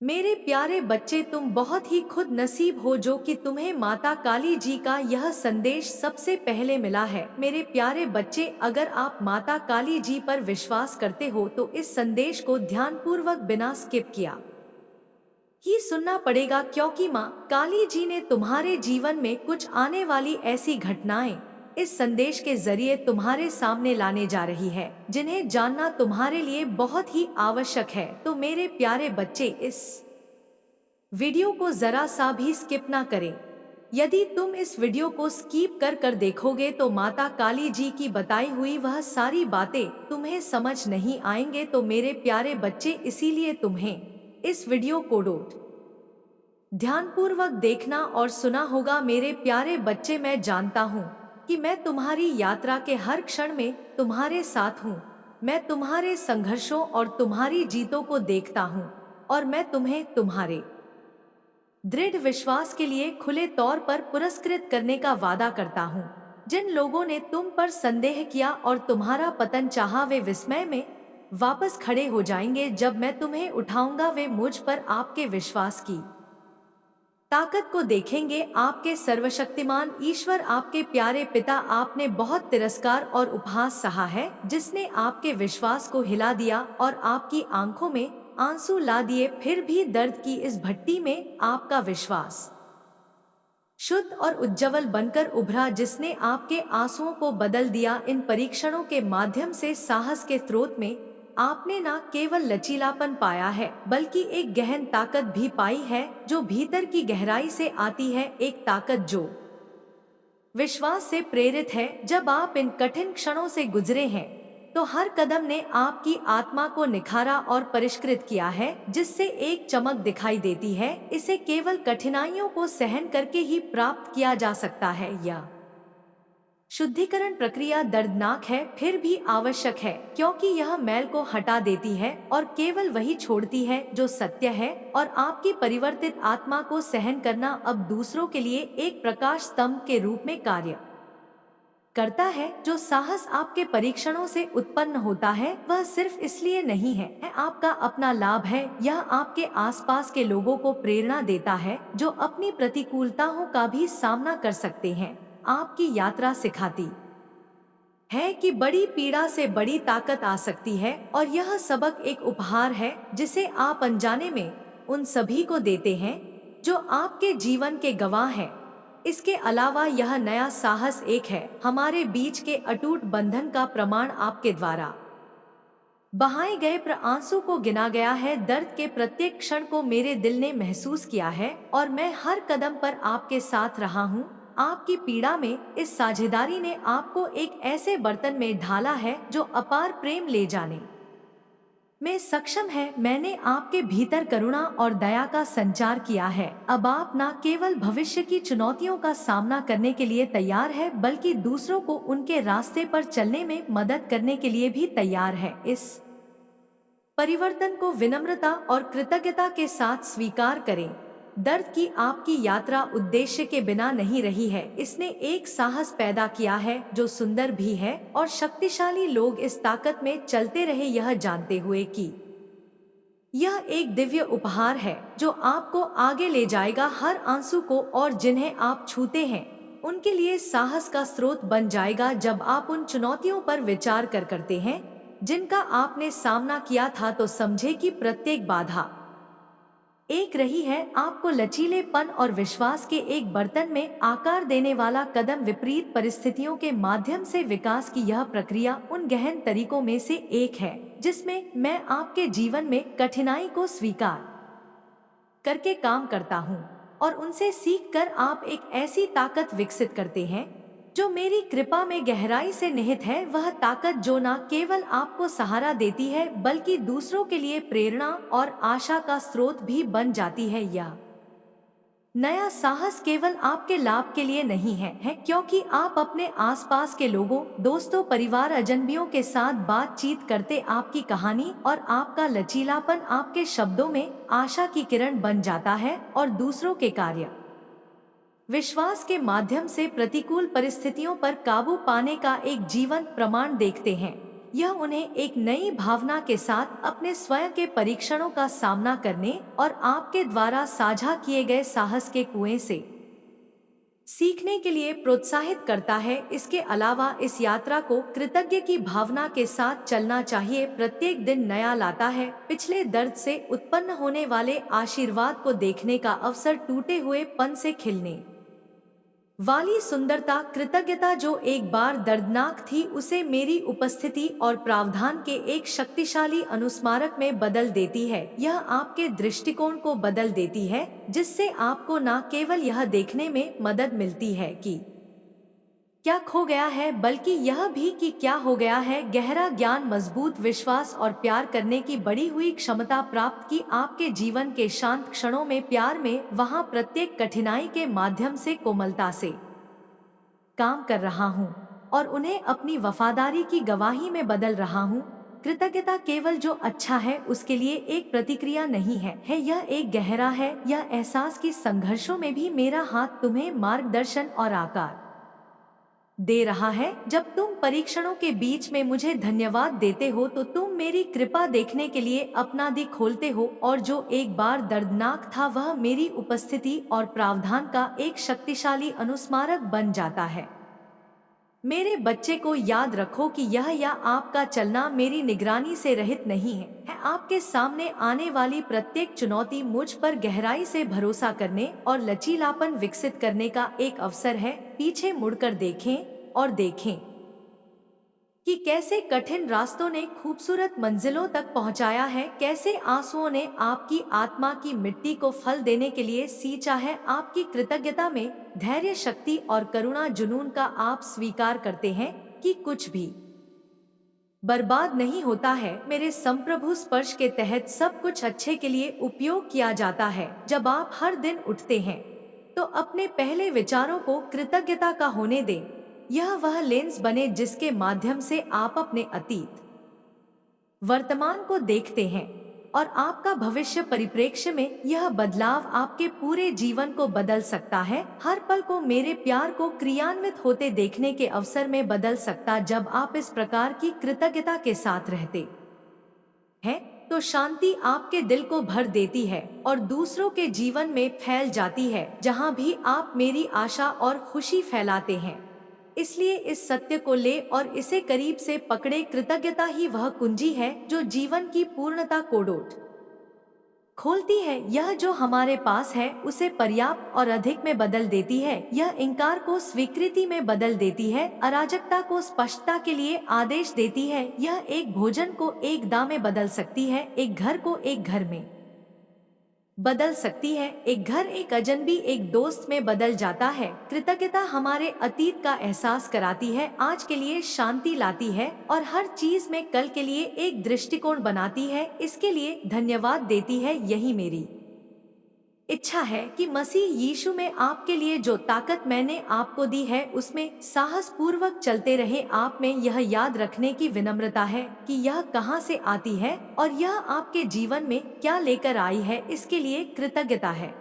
मेरे प्यारे बच्चे, तुम बहुत ही खुद नसीब हो जो कि तुम्हें माता काली जी का यह संदेश सबसे पहले मिला है। मेरे प्यारे बच्चे, अगर आप माता काली जी पर विश्वास करते हो तो इस संदेश को ध्यानपूर्वक बिना स्किप किया ही सुनना पड़ेगा, क्योंकि माँ काली जी ने तुम्हारे जीवन में कुछ आने वाली ऐसी घटनाएं इस संदेश के जरिए तुम्हारे सामने लाने जा रही है जिन्हें जानना तुम्हारे लिए बहुत ही आवश्यक है। तो मेरे प्यारे बच्चे, इस वीडियो को जरा सा भी स्किप ना करें। यदि तुम इस वीडियो को स्किप कर देखोगे तो माता काली जी की बताई हुई वह सारी बातें तुम्हें समझ नहीं आएंगे। तो मेरे प्यारे बच्चे, इसीलिए तुम्हें इस वीडियो को ध्यानपूर्वक देखना और सुना होगा। मेरे प्यारे बच्चे, मैं जानता हूँ कि मैं तुम्हारी यात्रा के हर क्षण में तुम्हारे साथ हूँ। मैं तुम्हारे संघर्षों और तुम्हारी जीतों को देखता हूँ और मैं तुम्हें तुम्हारे दृढ़ विश्वास के लिए खुले तौर पर पुरस्कृत करने का वादा करता हूँ। जिन लोगों ने तुम पर संदेह किया और तुम्हारा पतन चाहा, वे विस्मय में वापस खड़े हो जाएंगे जब मैं तुम्हें उठाऊंगा। वे मुझ पर आपके विश्वास की ताकत को देखेंगे। आपके सर्वशक्तिमान ईश्वर, आपके प्यारे पिता, आपने बहुत तिरस्कार और उपहास सहा है जिसने आपके विश्वास को हिला दिया और आपकी आंखों में आंसू ला दिए। फिर भी दर्द की इस भट्टी में आपका विश्वास शुद्ध और उज्जवल बनकर उभरा, जिसने आपके आंसुओं को बदल दिया। इन परीक्षणों के माध्यम से साहस के स्रोत में आपने न केवल लचीलापन पाया है बल्कि एक गहन ताकत भी पाई है जो भीतर की गहराई से आती है। एक ताकत जो विश्वास से प्रेरित है। जब आप इन कठिन क्षणों से गुजरे हैं तो हर कदम ने आपकी आत्मा को निखारा और परिष्कृत किया है, जिससे एक चमक दिखाई देती है। इसे केवल कठिनाइयों को सहन करके ही प्राप्त किया जा सकता है। यह शुद्धिकरण प्रक्रिया दर्दनाक है, फिर भी आवश्यक है, क्योंकि यह मैल को हटा देती है और केवल वही छोड़ती है जो सत्य है। और आपकी परिवर्तित आत्मा को सहन करना अब दूसरों के लिए एक प्रकाश स्तंभ के रूप में कार्य करता है। जो साहस आपके परीक्षणों से उत्पन्न होता है वह सिर्फ इसलिए नहीं है आपका अपना लाभ है। यह आपके आसपास के लोगों को प्रेरणा देता है जो अपनी प्रतिकूलताओं का भी सामना कर सकते हैं। आपकी यात्रा सिखाती है कि बड़ी पीड़ा से बड़ी ताकत आ सकती है और यह सबक एक उपहार है जिसे आप अनजाने में उन सभी को देते हैं जो आपके जीवन के गवाह हैं। इसके अलावा यह नया साहस एक है हमारे बीच के अटूट बंधन का प्रमाण। आपके द्वारा बहाए गए आंसू को गिना गया है। दर्द के प्रत्येक क्षण को मेरे दिल ने महसूस किया है और मैं हर कदम पर आपके साथ रहा हूँ। आपकी पीड़ा में इस साझेदारी ने आपको एक ऐसे बर्तन में ढाला है जो अपार प्रेम ले जाने में सक्षम है। मैंने आपके भीतर करुणा और दया का संचार किया है। अब आप न केवल भविष्य की चुनौतियों का सामना करने के लिए तैयार है बल्कि दूसरों को उनके रास्ते पर चलने में मदद करने के लिए भी तैयार है। इस परिवर्तन को विनम्रता और कृतज्ञता के साथ स्वीकार करें। दर्द की आपकी यात्रा उद्देश्य के बिना नहीं रही है। इसने एक साहस पैदा किया है जो सुंदर भी है और शक्तिशाली लोग इस ताकत में चलते रहे, यह जानते हुए कि यह एक दिव्य उपहार है जो आपको आगे ले जाएगा। हर आंसू को और जिन्हें आप छूते हैं उनके लिए साहस का स्रोत बन जाएगा। जब आप उन चुनौतियों पर विचार करते हैं जिनका आपने सामना किया था तो समझे कि प्रत्येक बाधा एक रही है आपको लचीलेपन और विश्वास के एक बर्तन में आकार देने वाला कदम। विपरीत परिस्थितियों के माध्यम से विकास की यह प्रक्रिया उन गहन तरीकों में से एक है जिसमें मैं आपके जीवन में कठिनाई को स्वीकार करके काम करता हूँ और उनसे सीखकर आप एक ऐसी ताकत विकसित करते हैं जो मेरी कृपा में गहराई से निहित है। वह ताकत जो न केवल आपको सहारा देती है बल्कि दूसरों के लिए प्रेरणा और आशा का स्रोत भी बन जाती है। यह नया साहस केवल आपके लाभ के लिए नहीं है क्योंकि आप अपने आसपास के लोगों, दोस्तों, परिवार, अजनबियों के साथ बातचीत करते आपकी कहानी और आपका लचीलापन आपके शब्दों में आशा की किरण बन जाता है और दूसरों के कार्य विश्वास के माध्यम से प्रतिकूल परिस्थितियों पर काबू पाने का एक जीवंत प्रमाण देखते हैं। यह उन्हें एक नई भावना के साथ अपने स्वयं के परीक्षणों का सामना करने और आपके द्वारा साझा किए गए साहस के कुएं से सीखने के लिए प्रोत्साहित करता है। इसके अलावा इस यात्रा को कृतज्ञ की भावना के साथ चलना चाहिए। प्रत्येक दिन नया लाता है। पिछले दर्द से उत्पन्न होने वाले आशीर्वाद को देखने का अवसर, टूटे हुए पन से खिलने वाली सुंदरता, कृतज्ञता जो एक बार दर्दनाक थी उसे मेरी उपस्थिति और प्रावधान के एक शक्तिशाली अनुस्मारक में बदल देती है। यह आपके दृष्टिकोण को बदल देती है, जिससे आपको न केवल यह देखने में मदद मिलती है कि क्या खो गया है, बल्कि यह भी कि क्या हो गया है। गहरा ज्ञान, मजबूत विश्वास और प्यार करने की बढ़ी हुई क्षमता प्राप्त की आपके जीवन के शांत क्षणों में, प्यार में, वहां प्रत्येक कठिनाई के माध्यम से कोमलता से काम कर रहा हूं और उन्हें अपनी वफादारी की गवाही में बदल रहा हूं। कृतज्ञता केवल जो अच्छा है उसके लिए एक प्रतिक्रिया नहीं है, यह एक गहरा है। यह एहसास कि संघर्षों में भी मेरा हाथ तुम्हें मार्गदर्शन और आकार दे रहा है। जब तुम परीक्षणों के बीच में मुझे धन्यवाद देते हो तो तुम मेरी कृपा देखने के लिए अपना दिल खोलते हो, और जो एक बार दर्दनाक था वह मेरी उपस्थिति और प्रावधान का एक शक्तिशाली अनुस्मारक बन जाता है। मेरे बच्चे को याद रखो कि यह या आपका चलना मेरी निगरानी से रहित नहीं है। आपके सामने आने वाली प्रत्येक चुनौती मुझ पर गहराई से भरोसा करने और लचीलापन विकसित करने का एक अवसर है। पीछे मुड़कर देखें और देखें कि कैसे कठिन रास्तों ने खूबसूरत मंजिलों तक पहुंचाया है, कैसे आंसुओं ने आपकी आत्मा की मिट्टी को फल देने के लिए सींचा है। आपकी कृतज्ञता में धैर्य, शक्ति और करुणा, जुनून का आप स्वीकार करते हैं कि कुछ भी बर्बाद नहीं होता है। मेरे संप्रभु स्पर्श के तहत सब कुछ अच्छे के लिए उपयोग किया जाता है। जब आप हर दिन उठते हैं तो अपने पहले विचारों को कृतज्ञता का होने दें। यह वह लेंस बने जिसके माध्यम से आप अपने अतीत, वर्तमान को देखते हैं और आपका भविष्य परिप्रेक्ष्य में। यह बदलाव आपके पूरे जीवन को बदल सकता है, हर पल को मेरे प्यार को क्रियान्वित होते देखने के अवसर में बदल सकता। जब आप इस प्रकार की कृतज्ञता के साथ रहते हैं तो शांति आपके दिल को भर देती है और दूसरों के जीवन में फैल जाती है। जहां भी आप मेरी आशा और खुशी फैलाते हैं, इसलिए इस सत्य को ले और इसे करीब से पकड़े। कृतज्ञता ही वह कुंजी है जो जीवन की पूर्णता को डोट खोलती है। यह जो हमारे पास है उसे पर्याप्त और अधिक में बदल देती है। यह इंकार को स्वीकृति में बदल देती है, अराजकता को स्पष्टता के लिए आदेश देती है। यह एक भोजन को एक दाम में बदल सकती है, एक घर को एक घर में बदल सकती है, एक घर एक अजनबी एक दोस्त में बदल जाता है। कृतज्ञता हमारे अतीत का एहसास कराती है, आज के लिए शांति लाती है और हर चीज में कल के लिए एक दृष्टिकोण बनाती है। इसके लिए धन्यवाद देती है। यही मेरी इच्छा है कि मसीह यीशु में आपके लिए जो ताकत मैंने आपको दी है उसमें साहस पूर्वक चलते रहे। आप में यह याद रखने की विनम्रता है कि यह कहां से आती है और यह आपके जीवन में क्या लेकर आई है। इसके लिए कृतज्ञता है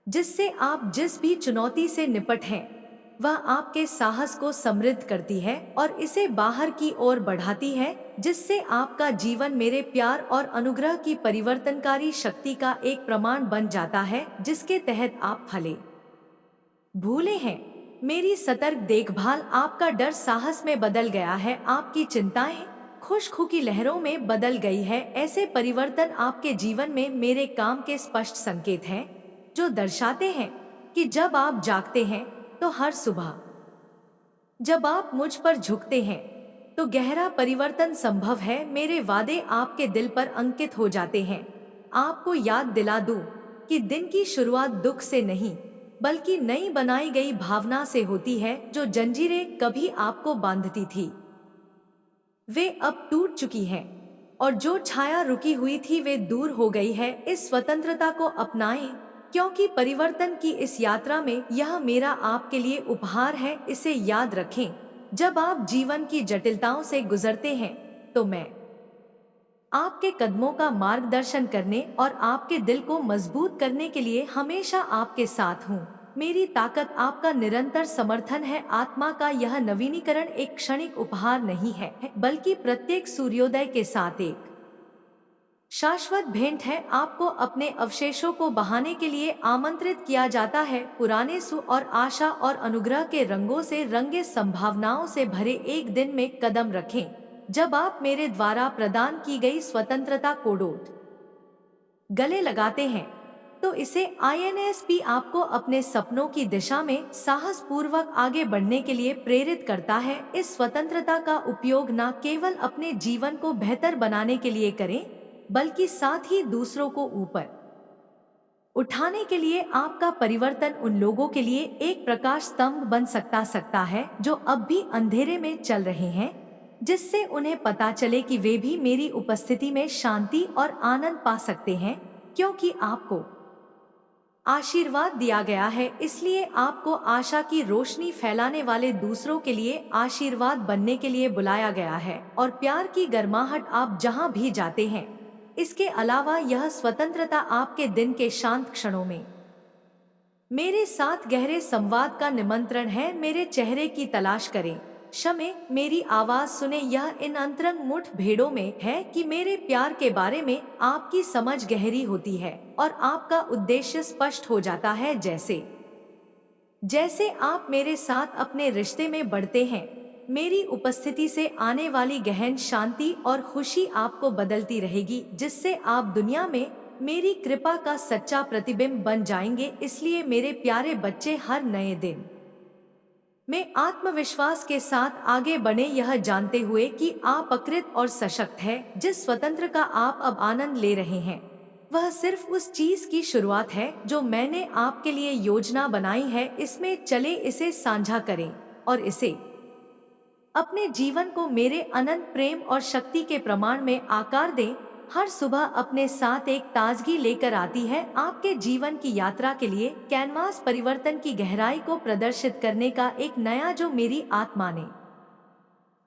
जिससे आप जिस भी चुनौती से निपट हैं वह आपके साहस को समृद्ध करती है और इसे बाहर की ओर बढ़ाती है, जिससे आपका जीवन मेरे प्यार और अनुग्रह की परिवर्तनकारी शक्ति का एक प्रमाण बन जाता है, जिसके तहत आप फले भूले हैं। मेरी सतर्क देखभाल, आपका डर साहस में बदल गया है, आपकी चिंताएं खुशखू की लहरों में बदल गई है। ऐसे परिवर्तन आपके जीवन में मेरे काम के स्पष्ट संकेत हैं, जो दर्शाते हैं कि जब आप जागते हैं तो हर सुबह जब आप मुझ पर झुकते हैं तो गहरा परिवर्तन संभव है। मेरे वादे आपके दिल पर अंकित हो जाते हैं। आपको याद दिला दूं कि दिन की शुरुआत दुख से नहीं बल्कि नई बनाई गई भावना से होती है। जो जंजीरें कभी आपको बांधती थी वे अब टूट चुकी हैं और जो छाया रुकी हुई थी वे दूर हो गई है। इस स्वतंत्रता को अपनाएं, क्योंकि परिवर्तन की इस यात्रा में यह मेरा आपके लिए उपहार है। इसे याद रखें, जब आप जीवन की जटिलताओं से गुजरते हैं तो मैं आपके कदमों का मार्गदर्शन करने और आपके दिल को मजबूत करने के लिए हमेशा आपके साथ हूँ। मेरी ताकत आपका निरंतर समर्थन है। आत्मा का यह नवीनीकरण एक क्षणिक उपहार नहीं है, बल्कि प्रत्येक सूर्योदय के साथ एक शाश्वत भेंट है। आपको अपने अवशेषों को बहाने के लिए आमंत्रित किया जाता है, पुराने सु और आशा और अनुग्रह के रंगों से रंगे संभावनाओं से भरे एक दिन में कदम रखें, जब आप मेरे द्वारा प्रदान की गई स्वतंत्रता को गले लगाते हैं। तो इसे INSP आपको अपने सपनों की दिशा में साहस पूर्वक आगे बढ़ने के लिए प्रेरित करता है। इस स्वतंत्रता का उपयोग न केवल अपने जीवन को बेहतर बनाने के लिए करें, बल्कि साथ ही दूसरों को ऊपर उठाने के लिए। आपका परिवर्तन उन लोगों के लिए एक प्रकाश स्तंभ बन सकता है जो अब भी अंधेरे में चल रहे हैं, जिससे उन्हें पता चले कि वे भी मेरी उपस्थिति में शांति और आनंद पा सकते हैं, क्योंकि आपको आशीर्वाद दिया गया है। इसलिए आपको आशा की रोशनी फैलाने वाले दूसरों के लिए आशीर्वाद बनने के लिए बुलाया गया है, और प्यार की गर्माहट आप जहां भी जाते हैं। इसके अलावा यह स्वतंत्रता आपके दिन के शांत क्षणों में मेरे साथ गहरे संवाद का निमंत्रण है। मेरे चेहरे की तलाश करें, क्षमे मेरी आवाज सुने। यह इन अंतरंग मुठभेड़ों में है कि मेरे प्यार के बारे में आपकी समझ गहरी होती है और आपका उद्देश्य स्पष्ट हो जाता है। जैसे जैसे आप मेरे साथ अपने रिश्ते में बढ़ते हैं, मेरी उपस्थिति से आने वाली गहन शांति और खुशी आपको बदलती रहेगी, जिससे आप दुनिया में मेरी कृपा का सच्चा प्रतिबिंब बन जाएंगे। इसलिए मेरे प्यारे बच्चे, हर नए दिन में आत्मविश्वास के साथ आगे बढ़े, यह जानते हुए कि आप अकृत और सशक्त हैं। जिस स्वतंत्र का आप अब आनंद ले रहे हैं, वह सिर्फ उस चीज की शुरुआत है जो मैंने आपके लिए योजना बनाई है। इसमें चले, इसे साझा करें और इसे अपने जीवन को मेरे अनंत प्रेम और शक्ति के प्रमाण में आकार दें। हर सुबह अपने साथ एक ताजगी लेकर आती है, आपके जीवन की यात्रा के लिए कैनवास परिवर्तन की गहराई को प्रदर्शित करने का एक नया, जो मेरी आत्मा ने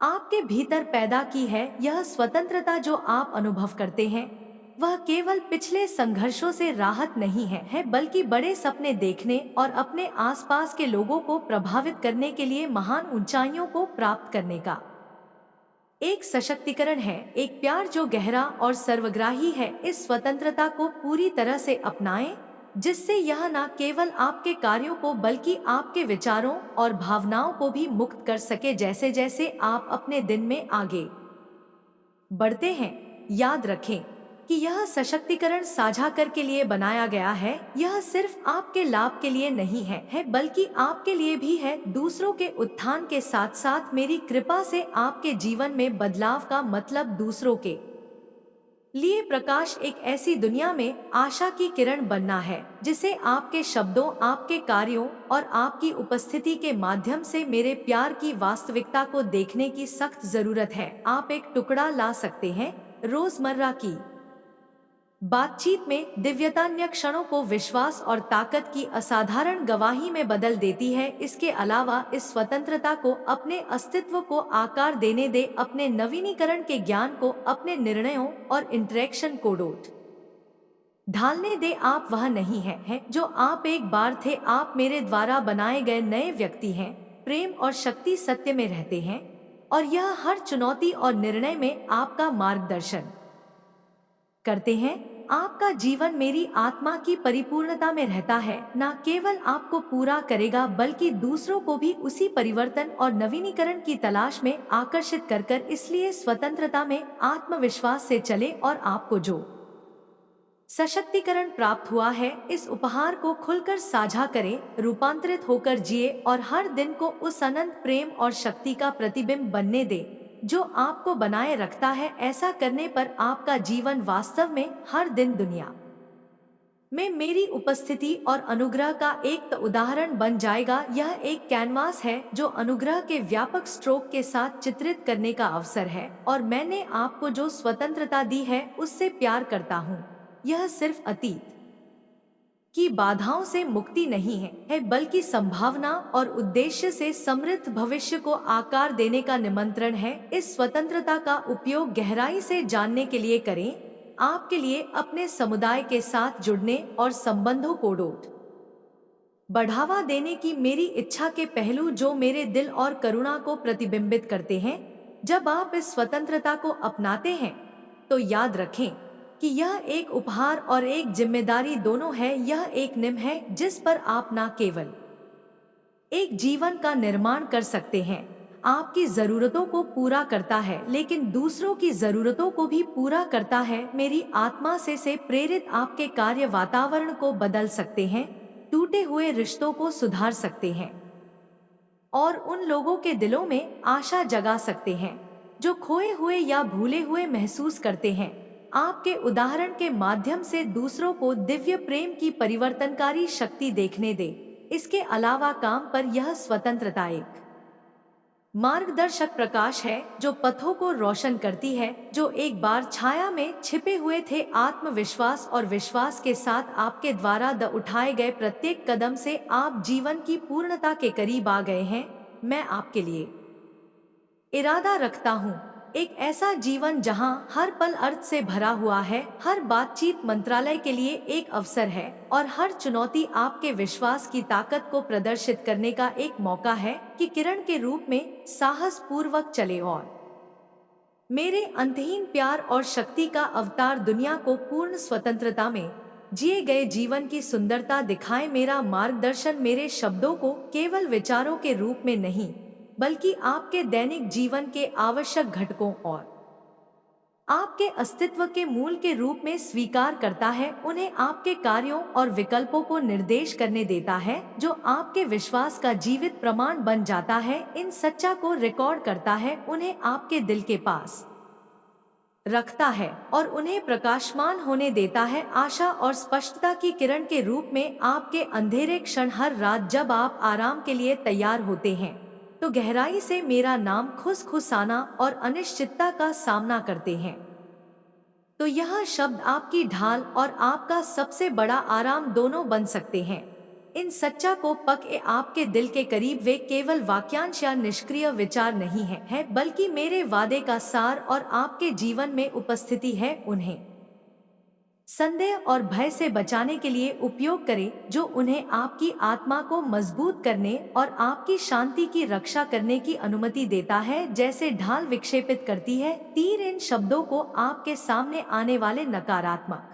आपके भीतर पैदा की है। यह स्वतंत्रता जो आप अनुभव करते हैं, वह केवल पिछले संघर्षों से राहत नहीं है, बल्कि बड़े सपने देखने और अपने आसपास के लोगों को प्रभावित करने के लिए महान ऊंचाइयों को प्राप्त करने का एक सशक्तिकरण है। एक प्यार जो गहरा और सर्वग्राही है। इस स्वतंत्रता को पूरी तरह से अपनाएं, जिससे यह न केवल आपके कार्यों को बल्कि आपके विचारों और भावनाओं को भी मुक्त कर सके। जैसे जैसे आप अपने दिन में आगे बढ़ते हैं, याद रखें कि यह सशक्तिकरण साझा कर के लिए बनाया गया है। यह सिर्फ आपके लाभ के लिए नहीं है, बल्कि आपके लिए भी है। दूसरों के उत्थान के साथ साथ मेरी कृपा से आपके जीवन में बदलाव का मतलब दूसरों के लिए प्रकाश, एक ऐसी दुनिया में आशा की किरण बनना है, जिसे आपके शब्दों, आपके कार्यों और आपकी उपस्थिति के माध्यम से मेरे प्यार की वास्तविकता को देखने की सख्त जरूरत है। आप एक टुकड़ा ला सकते हैं, रोजमर्रा की बातचीत में दिव्यता अन्य क्षणों को विश्वास और ताकत की असाधारण गवाही में बदल देती है। इसके अलावा इस स्वतंत्रता को अपने अस्तित्व को आकार देने दे, अपने नवीनीकरण के ज्ञान को अपने निर्णयों और इंटरेक्शन को ढालने दे। आप वह नहीं है जो आप एक बार थे। आप मेरे द्वारा बनाए गए नए व्यक्ति हैं। प्रेम और शक्ति सत्य में रहते हैं, और यह हर चुनौती और निर्णय में आपका मार्गदर्शन करते हैं। आपका जीवन मेरी आत्मा की परिपूर्णता में रहता है, न केवल आपको पूरा करेगा बल्कि दूसरों को भी उसी परिवर्तन और नवीनीकरण की तलाश में आकर्षित कर। इसलिए स्वतंत्रता में आत्मविश्वास से चले और आपको जो सशक्तिकरण प्राप्त हुआ है, इस उपहार को खुलकर साझा करें, रूपांतरित होकर जिए और हर दिन को उस अनंत प्रेम और शक्ति का प्रतिबिंब बनने दे जो आपको बनाए रखता है। ऐसा करने पर आपका जीवन वास्तव में हर दिन दुनिया में मेरी उपस्थिति और अनुग्रह का एक उदाहरण बन जाएगा। यह एक कैनवास है जो अनुग्रह के व्यापक स्ट्रोक के साथ चित्रित करने का अवसर है, और मैंने आपको जो स्वतंत्रता दी है उससे प्यार करता हूँ। यह सिर्फ अतीत की बाधाओं से मुक्ति नहीं है, बल्कि संभावना और उद्देश्य से समृद्ध भविष्य को आकार देने का निमंत्रण है। इस स्वतंत्रता का उपयोग गहराई से जानने के लिए करें, आपके लिए, अपने समुदाय के साथ जुड़ने और संबंधों को बढ़ावा देने की मेरी इच्छा के पहलू जो मेरे दिल और करुणा को प्रतिबिंबित करते हैं। जब आप इस स्वतंत्रता को अपनाते हैं तो याद रखें कि यह एक उपहार और एक जिम्मेदारी दोनों है। यह एक नियम है जिस पर आप न केवल एक जीवन का निर्माण कर सकते हैं, आपकी जरूरतों को पूरा करता है, लेकिन दूसरों की जरूरतों को भी पूरा करता है। मेरी आत्मा से प्रेरित आपके कार्य वातावरण को बदल सकते हैं, टूटे हुए रिश्तों को सुधार सकते हैं और उन लोगों के दिलों में आशा जगा सकते हैं जो खोए हुए या भूले हुए महसूस करते हैं। आपके उदाहरण के माध्यम से दूसरों को दिव्य प्रेम की परिवर्तनकारी शक्ति देखने दे। इसके अलावा काम पर यह स्वतंत्रता एक मार्गदर्शक प्रकाश है जो पथों को रोशन करती है, जो एक बार छाया में छिपे हुए थे। आत्मविश्वास और विश्वास के साथ आपके द्वारा उठाए गए प्रत्येक कदम से आप जीवन की पूर्णता के करीब आ गए हैं। मैं आपके लिए इरादा रखता हूँ एक ऐसा जीवन जहाँ हर पल अर्थ से भरा हुआ है, हर बातचीत मंत्रालय के लिए एक अवसर है और हर चुनौती आपके विश्वास की ताकत को प्रदर्शित करने का एक मौका है कि किरण के रूप में साहस पूर्वक चले और मेरे अंतहीन प्यार और शक्ति का अवतार दुनिया को पूर्ण स्वतंत्रता में जिए गए जीवन की सुंदरता दिखाए। मेरा मार्गदर्शन मेरे शब्दों को केवल विचारों के रूप में नहीं बल्कि आपके दैनिक जीवन के आवश्यक घटकों और आपके अस्तित्व के मूल के रूप में स्वीकार करता है। उन्हें आपके कार्यों और विकल्पों को निर्देश करने देता है जो आपके विश्वास का जीवित प्रमाण बन जाता है। इन सच्चा को रिकॉर्ड करता है, उन्हें आपके दिल के पास रखता है और उन्हें प्रकाशमान होने देता है। आशा और स्पष्टता की किरण के रूप में आपके अंधेरे क्षण हर रात जब आप आराम के लिए तैयार होते हैं तो गहराई से मेरा नाम खुसखुसाना और अनिश्चितता का सामना करते हैं, तो यह शब्द आपकी ढाल और आपका सबसे बड़ा आराम दोनों बन सकते हैं। इन सच्चा को पके आपके दिल के करीब वे केवल वाक्यांश या निष्क्रिय विचार नहीं है बल्कि मेरे वादे का सार और आपके जीवन में उपस्थिति है। उन्हें संदेह और भय से बचाने के लिए उपयोग करें जो उन्हें आपकी आत्मा को मजबूत करने और आपकी शांति की रक्षा करने की अनुमति देता है। जैसे ढाल विक्षेपित करती है, तीर इन शब्दों को आपके सामने आने वाले नकारात्मक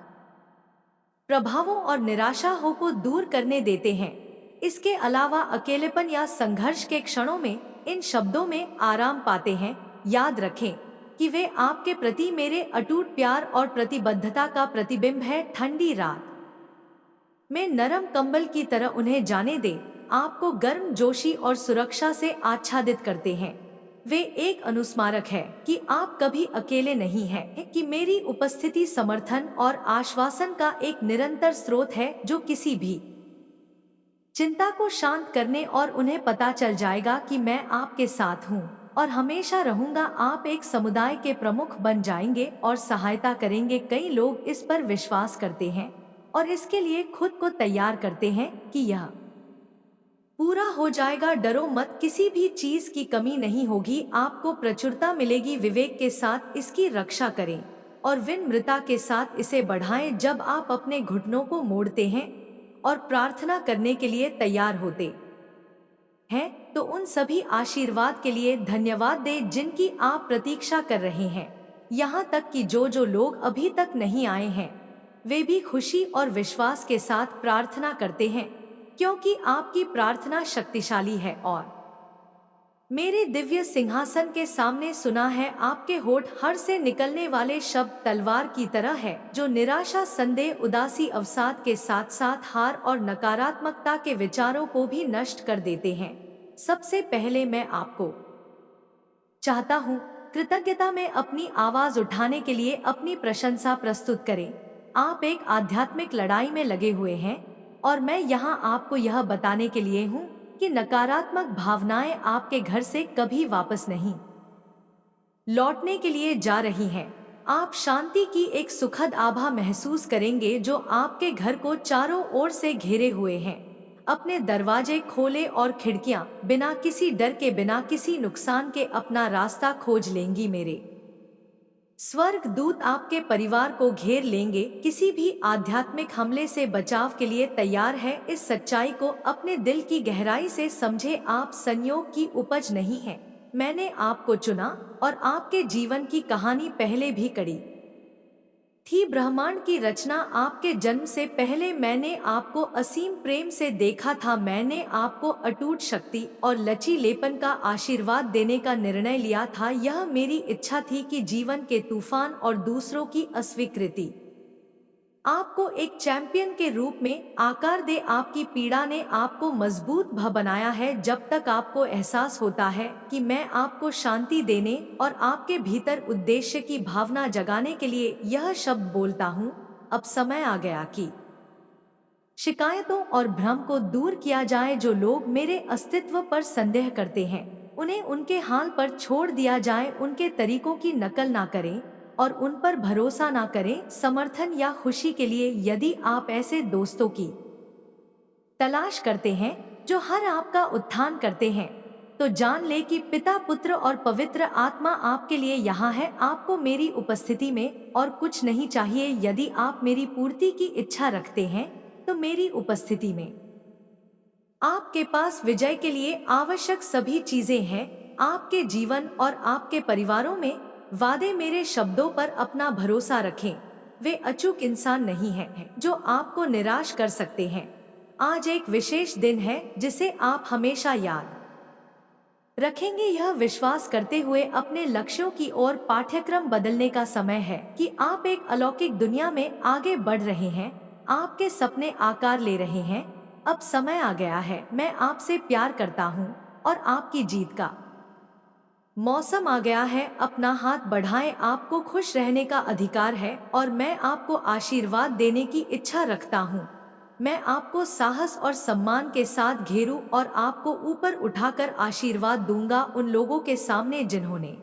प्रभावों और निराशा को दूर करने देते हैं। इसके अलावा अकेलेपन या संघर्ष के क्षणों में इन शब्दों में आराम पाते हैं। याद रखें कि वे आपके प्रति मेरे अटूट प्यार और प्रतिबद्धता का प्रतिबिंब है। ठंडी रात में नरम कंबल की तरह उन्हें जाने दे, आपको गर्म जोशी और सुरक्षा से आच्छादित करते हैं। वे एक अनुस्मारक है कि आप कभी अकेले नहीं हैं, कि मेरी उपस्थिति समर्थन और आश्वासन का एक निरंतर स्रोत है जो किसी भी चिंता को शांत करने और उन्हें पता चल जाएगा कि मैं आपके साथ हूँ और हमेशा रहूंगा। आप एक समुदाय के प्रमुख बन जाएंगे और सहायता करेंगे। कई लोग इस पर विश्वास करते हैं और इसके लिए खुद को तैयार करते हैं कि यह पूरा हो जाएगा। डरो मत, किसी भी चीज की कमी नहीं होगी, आपको प्रचुरता मिलेगी। विवेक के साथ इसकी रक्षा करें और विनम्रता के साथ इसे बढ़ाएं। जब आप अपने घुटनों को मोड़ते हैं और प्रार्थना करने के लिए तैयार होते हैं तो उन सभी आशीर्वाद के लिए धन्यवाद दें जिनकी आप प्रतीक्षा कर रहे हैं। यहाँ तक कि जो लोग अभी तक नहीं आए हैं वे भी खुशी और विश्वास के साथ प्रार्थना करते हैं, क्योंकि आपकी प्रार्थना शक्तिशाली है और मेरे दिव्य सिंहासन के सामने सुना है। आपके होठ हर से निकलने वाले शब्द तलवार की तरह है जो निराशा, संदेह, उदासी, अवसाद के साथ साथ हार और नकारात्मकता के विचारों को भी नष्ट कर देते हैं। सबसे पहले मैं आपको चाहता हूँ कृतज्ञता में अपनी आवाज उठाने के लिए अपनी प्रशंसा प्रस्तुत करें। आप एक आध्यात्मिक लड़ाई में लगे हुए हैं और मैं यहाँ आपको यह बताने के लिए हूँ कि नकारात्मक भावनाएं आपके घर से कभी वापस नहीं लौटने के लिए जा रही हैं। आप शांति की एक सुखद आभा महसूस करेंगे जो आपके घर को चारों ओर से घेरे हुए हैं। अपने दरवाजे खोले और खिड़कियां बिना किसी डर के, बिना किसी नुकसान के अपना रास्ता खोज लेंगी। मेरे स्वर्ग दूत आपके परिवार को घेर लेंगे, किसी भी आध्यात्मिक हमले से बचाव के लिए तैयार है। इस सच्चाई को अपने दिल की गहराई से समझे, आप संयोग की उपज नहीं हैं। मैंने आपको चुना और आपके जीवन की कहानी पहले भी कड़ी थी। ब्रह्मांड की रचना आपके जन्म से पहले मैंने आपको असीम प्रेम से देखा था। मैंने आपको अटूट शक्ति और लचीलेपन का आशीर्वाद देने का निर्णय लिया था। यह मेरी इच्छा थी कि जीवन के तूफान और दूसरों की अस्वीकृति आपको एक चैंपियन के रूप में आकार दे। आपकी पीड़ा ने आपको मजबूत बनाया है। जब तक आपको एहसास होता है कि मैं आपको शांति देने और आपके भीतर उद्देश्य की भावना जगाने के लिए यह शब्द बोलता हूँ, अब समय आ गया कि शिकायतों और भ्रम को दूर किया जाए। जो लोग मेरे अस्तित्व पर संदेह करते हैं, उन्हें उनके हाल पर छोड़ दिया जाए। उनके तरीकों की नकल ना करें और उन पर भरोसा ना करें। समर्थन या खुशी के लिए यदि आप ऐसे दोस्तों की तलाश करते हैं जो हर आपका उत्थान करते हैं, तो जान ले कि पिता, पुत्र और पवित्र आत्मा आपके लिए यहाँ है। आपको मेरी उपस्थिति में और कुछ नहीं चाहिए। यदि आप मेरी पूर्ति की इच्छा रखते हैं, तो मेरी उपस्थिति में आपके पास विजय के लिए आवश्यक सभी चीजें हैं। आपके जीवन और आपके परिवारों में वादे मेरे शब्दों पर अपना भरोसा रखें। वे अचूक इंसान नहीं हैं जो आपको निराश कर सकते हैं। आज एक विशेष दिन है जिसे आप हमेशा याद रखेंगे। यह विश्वास करते हुए अपने लक्ष्यों की ओर पाठ्यक्रम बदलने का समय है कि आप एक अलौकिक दुनिया में आगे बढ़ रहे हैं। आपके सपने आकार ले रहे हैं। अब समय आ गया है। मैं आपसे प्यार करता हूँ और आपकी जीत का मौसम आ गया है। अपना हाथ बढ़ाएं। आपको खुश रहने का अधिकार है और मैं आपको आशीर्वाद देने की इच्छा रखता हूँ। मैं आपको साहस और सम्मान के साथ घेरूं और आपको ऊपर उठाकर आशीर्वाद दूंगा उन लोगों के सामने जिन्होंने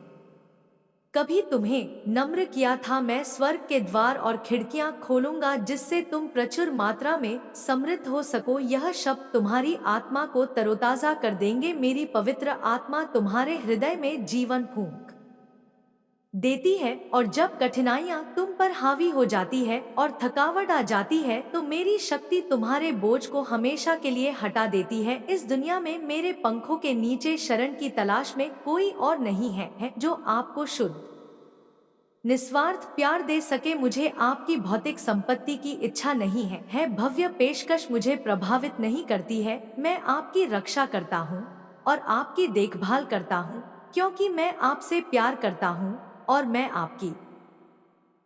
कभी तुम्हें नम्र किया था। मैं स्वर्ग के द्वार और खिड़कियां खोलूंगा जिससे तुम प्रचुर मात्रा में समृद्ध हो सको। यह शब्द तुम्हारी आत्मा को तरोताजा कर देंगे। मेरी पवित्र आत्मा तुम्हारे हृदय में जीवन फूंक देती है और जब कठिनाइयां तुम पर हावी हो जाती है और थकावट आ जाती है, तो मेरी शक्ति तुम्हारे बोझ को हमेशा के लिए हटा देती है। इस दुनिया में मेरे पंखों के नीचे शरण की तलाश में कोई और नहीं है जो आपको शुद्ध निस्वार्थ प्यार दे सके। मुझे आपकी भौतिक संपत्ति की इच्छा नहीं है। भव्य पेशकश मुझे प्रभावित नहीं करती है। मैं आपकी रक्षा करता हूँ और आपकी देखभाल करता हूँ, क्योंकि मैं आपसे प्यार करता हूँ और मैं आपकी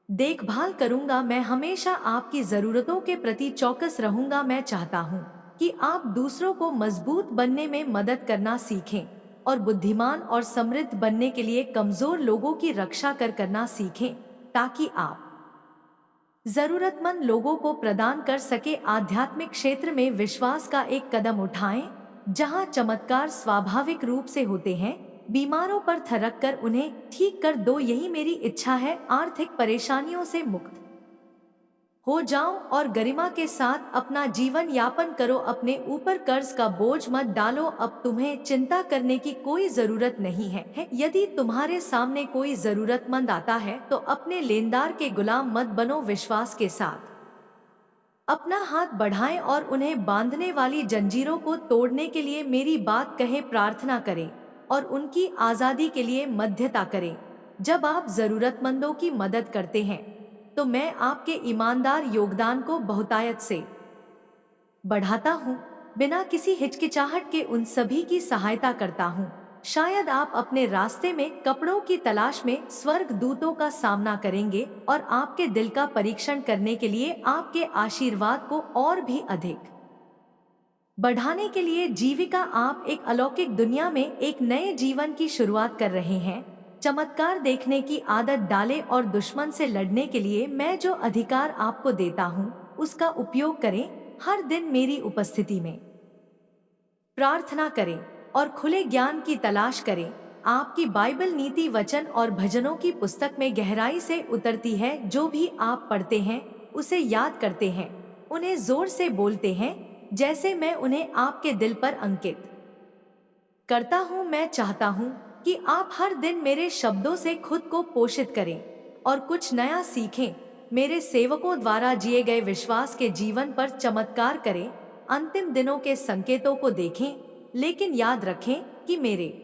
देखभाल करूंगा। मैं हमेशा आपकी जरूरतों के प्रति चौकस रहूंगा। मैं चाहता हूं कि आप दूसरों को मजबूत बनने में मदद करना सीखें और बुद्धिमान और समृद्ध बनने के लिए कमजोर लोगों की रक्षा करना सीखें, ताकि आप जरूरतमंद लोगों को प्रदान कर सके। आध्यात्मिक क्षेत्र में विश्वास का एक कदम उठाएं, जहां चमत्कार स्वाभाविक रूप से होते हैं। बीमारों पर थरक कर उन्हें ठीक कर दो, यही मेरी इच्छा है। आर्थिक परेशानियों से मुक्त हो जाओ और गरिमा के साथ अपना जीवन यापन करो। अपने ऊपर कर्ज का बोझ मत डालो। अब तुम्हें चिंता करने की कोई जरूरत नहीं है। यदि तुम्हारे सामने कोई जरूरतमंद आता है, तो अपने लेनदार के गुलाम मत बनो। विश्वास के साथ अपना हाथ बढ़ाएं और उन्हें बांधने वाली जंजीरों को तोड़ने के लिए मेरी बात कहें। प्रार्थना करें और उनकी आज़ादी के लिए मध्यता करें। जब आप जरूरतमंदों की मदद करते हैं, तो मैं आपके ईमानदार योगदान को बहुतायत से बढ़ाता हूँ। बिना किसी हिचकिचाहट के उन सभी की सहायता करता हूँ। शायद आप अपने रास्ते में कपड़ों की तलाश में स्वर्ग दूतों का सामना करेंगे और आपके दिल का परीक्षण करने के लिए आपके आशीर्वाद को और भी अधिक बढ़ाने के लिए जीविका। आप एक अलौकिक दुनिया में एक नए जीवन की शुरुआत कर रहे हैं। चमत्कार देखने की आदत डालें और दुश्मन से लड़ने के लिए मैं जो अधिकार आपको देता हूँ, उसका उपयोग करें। हर दिन मेरी उपस्थिति में प्रार्थना करें और खुले ज्ञान की तलाश करें। आपकी बाइबल नीति, वचन और भजनों की पुस्तक में गहराई से उतरती है। जो भी आप पढ़ते हैं, उसे याद करते हैं, उन्हें जोर से बोलते हैं, जैसे मैं उन्हें आपके दिल पर अंकित करता हूँ। मैं चाहता हूँ कि आप हर दिन मेरे शब्दों से खुद को पोषित करें। और कुछ नया सीखें। मेरे सेवकों द्वारा जिए गए विश्वास के जीवन पर चमत्कार करें। अंतिम दिनों के संकेतों को देखें, लेकिन याद रखें कि मेरे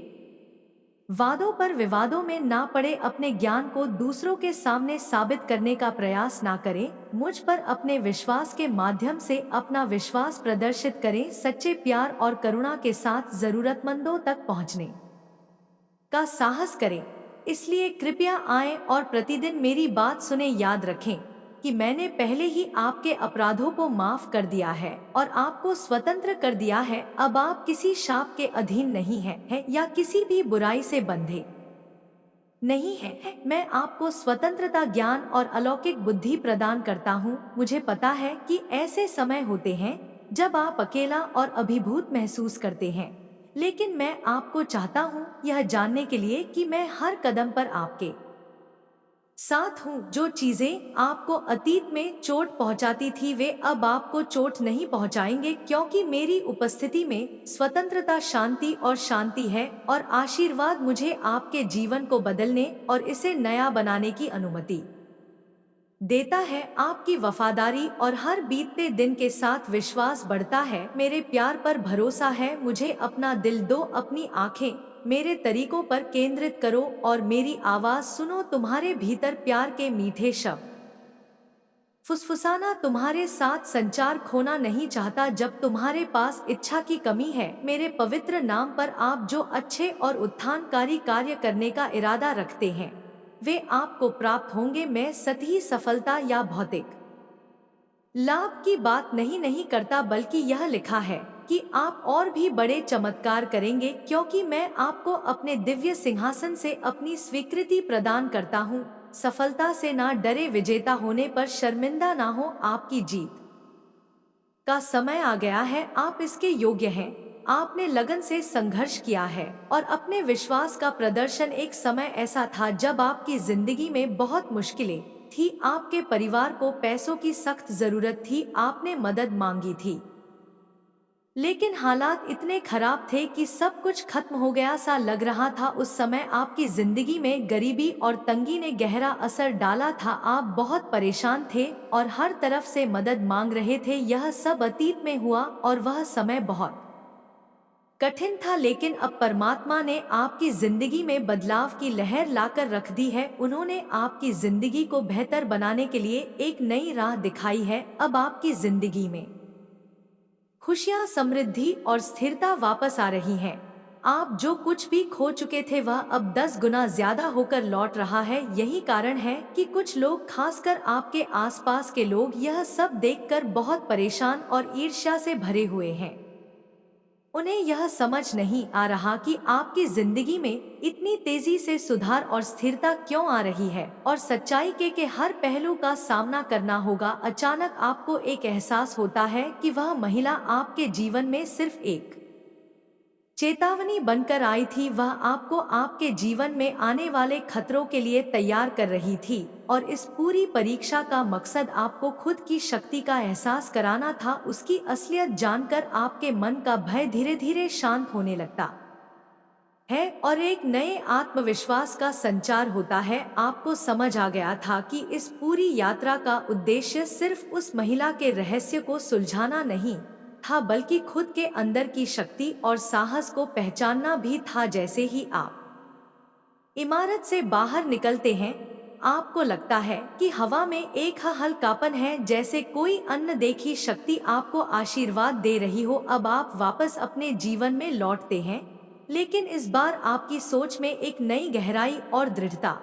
वादों पर विवादों में ना पड़े। अपने ज्ञान को दूसरों के सामने साबित करने का प्रयास ना करें। मुझ पर अपने विश्वास के माध्यम से अपना विश्वास प्रदर्शित करें। सच्चे प्यार और करुणा के साथ जरूरतमंदों तक पहुंचने का साहस करें। इसलिए कृपया आएं और प्रतिदिन मेरी बात सुने। याद रखें कि मैंने पहले ही आपके अपराधों को माफ कर दिया है और आपको स्वतंत्र कर दिया है। अब आप किसी शाप के अधीन नहीं हैं या किसी भी बुराई से बंधे नहीं है। मैं आपको स्वतंत्रता, ज्ञान और अलौकिक बुद्धि प्रदान करता हूँ। मुझे पता है कि ऐसे समय होते हैं जब आप अकेला और अभिभूत महसूस करते हैं, लेकिन मैं आपको चाहता हूँ यह जानने के लिए कि मैं हर कदम पर आपके साथ हूँ। जो चीजें आपको अतीत में चोट पहुंचाती थी वे अब आपको चोट नहीं पहुंचाएंगे, क्योंकि मेरी उपस्थिति में स्वतंत्रता, शांति और शांति है। और आशीर्वाद मुझे आपके जीवन को बदलने और इसे नया बनाने की अनुमति देता है। आपकी वफादारी और हर बीतते दिन के साथ विश्वास बढ़ता है। मेरे प्यार पर भरोसा है। मुझे अपना दिल दो, अपनी आंखें मेरे तरीकों पर केंद्रित करो और मेरी आवाज सुनो। तुम्हारे भीतर प्यार के मीठे शब्द फुसफुसाना तुम्हारे साथ संचार खोना नहीं चाहता। जब तुम्हारे पास इच्छा की कमी है, मेरे पवित्र नाम पर आप जो अच्छे और उत्थानकारी कार्य करने का इरादा रखते हैं वे आपको प्राप्त होंगे। मैं सतही सफलता या भौतिक लाभ की बात नहीं करता, बल्कि यह लिखा है कि आप और भी बड़े चमत्कार करेंगे, क्योंकि मैं आपको अपने दिव्य सिंहासन से अपनी स्वीकृति प्रदान करता हूँ। सफलता से ना डरे, विजेता होने पर शर्मिंदा ना हो। आपकी जीत का समय आ गया है, आप इसके योग्य हैं। आपने लगन से संघर्ष किया है और अपने विश्वास का प्रदर्शन। एक समय ऐसा था जब आपकी जिंदगी में बहुत मुश्किलें थी, आपके परिवार को पैसों की सख्त जरूरत थी, आपने मदद मांगी थी, लेकिन हालात इतने खराब थे कि सब कुछ खत्म हो गया सा लग रहा था। उस समय आपकी जिंदगी में गरीबी और तंगी ने गहरा असर डाला था। आप बहुत परेशान थे और हर तरफ से मदद मांग रहे थे। यह सब अतीत में हुआ और वह समय बहुत कठिन था, लेकिन अब परमात्मा ने आपकी जिंदगी में बदलाव की लहर लाकर रख दी है। उन्होंने आपकी जिंदगी को बेहतर बनाने के लिए एक नई राह दिखाई है। अब आपकी जिंदगी में खुशियां, समृद्धि और स्थिरता वापस आ रही हैं। आप जो कुछ भी खो चुके थे वह अब 10 गुना ज्यादा होकर लौट रहा है। यही कारण है कि कुछ लोग, खासकर आपके आसपास के लोग, यह सब देखकर बहुत परेशान और ईर्ष्या से भरे हुए हैं। उन्हें यह समझ नहीं आ रहा कि आपकी जिंदगी में इतनी तेजी से सुधार और स्थिरता क्यों आ रही है और सच्चाई के हर पहलू का सामना करना होगा। अचानक आपको एक एहसास होता है कि वह महिला आपके जीवन में सिर्फ एक चेतावनी बनकर आई थी। वह आपको आपके जीवन में आने वाले खतरों के लिए तैयार कर रही थी और इस पूरी परीक्षा का मकसद आपको खुद की शक्ति का एहसास कराना था। उसकी असलियत जानकर आपके मन का भय धीरे धीरे शांत होने लगता है और एक नए आत्मविश्वास का संचार होता है। आपको समझ आ गया था कि इस पूरी यात्रा का उद्देश्य सिर्फ उस महिला के रहस्य को सुलझाना नहीं था, बल्कि खुद के अंदर की शक्ति और साहस को पहचानना भी था। जैसे ही आप इमारत से बाहर निकलते हैं, आपको लगता है कि हवा में एक हल्कापन है, जैसे कोई अनदेखी शक्ति आपको आशीर्वाद दे रही हो। अब आप वापस अपने जीवन में लौटते हैं, लेकिन इस बार आपकी सोच में एक नई गहराई और दृढ़ता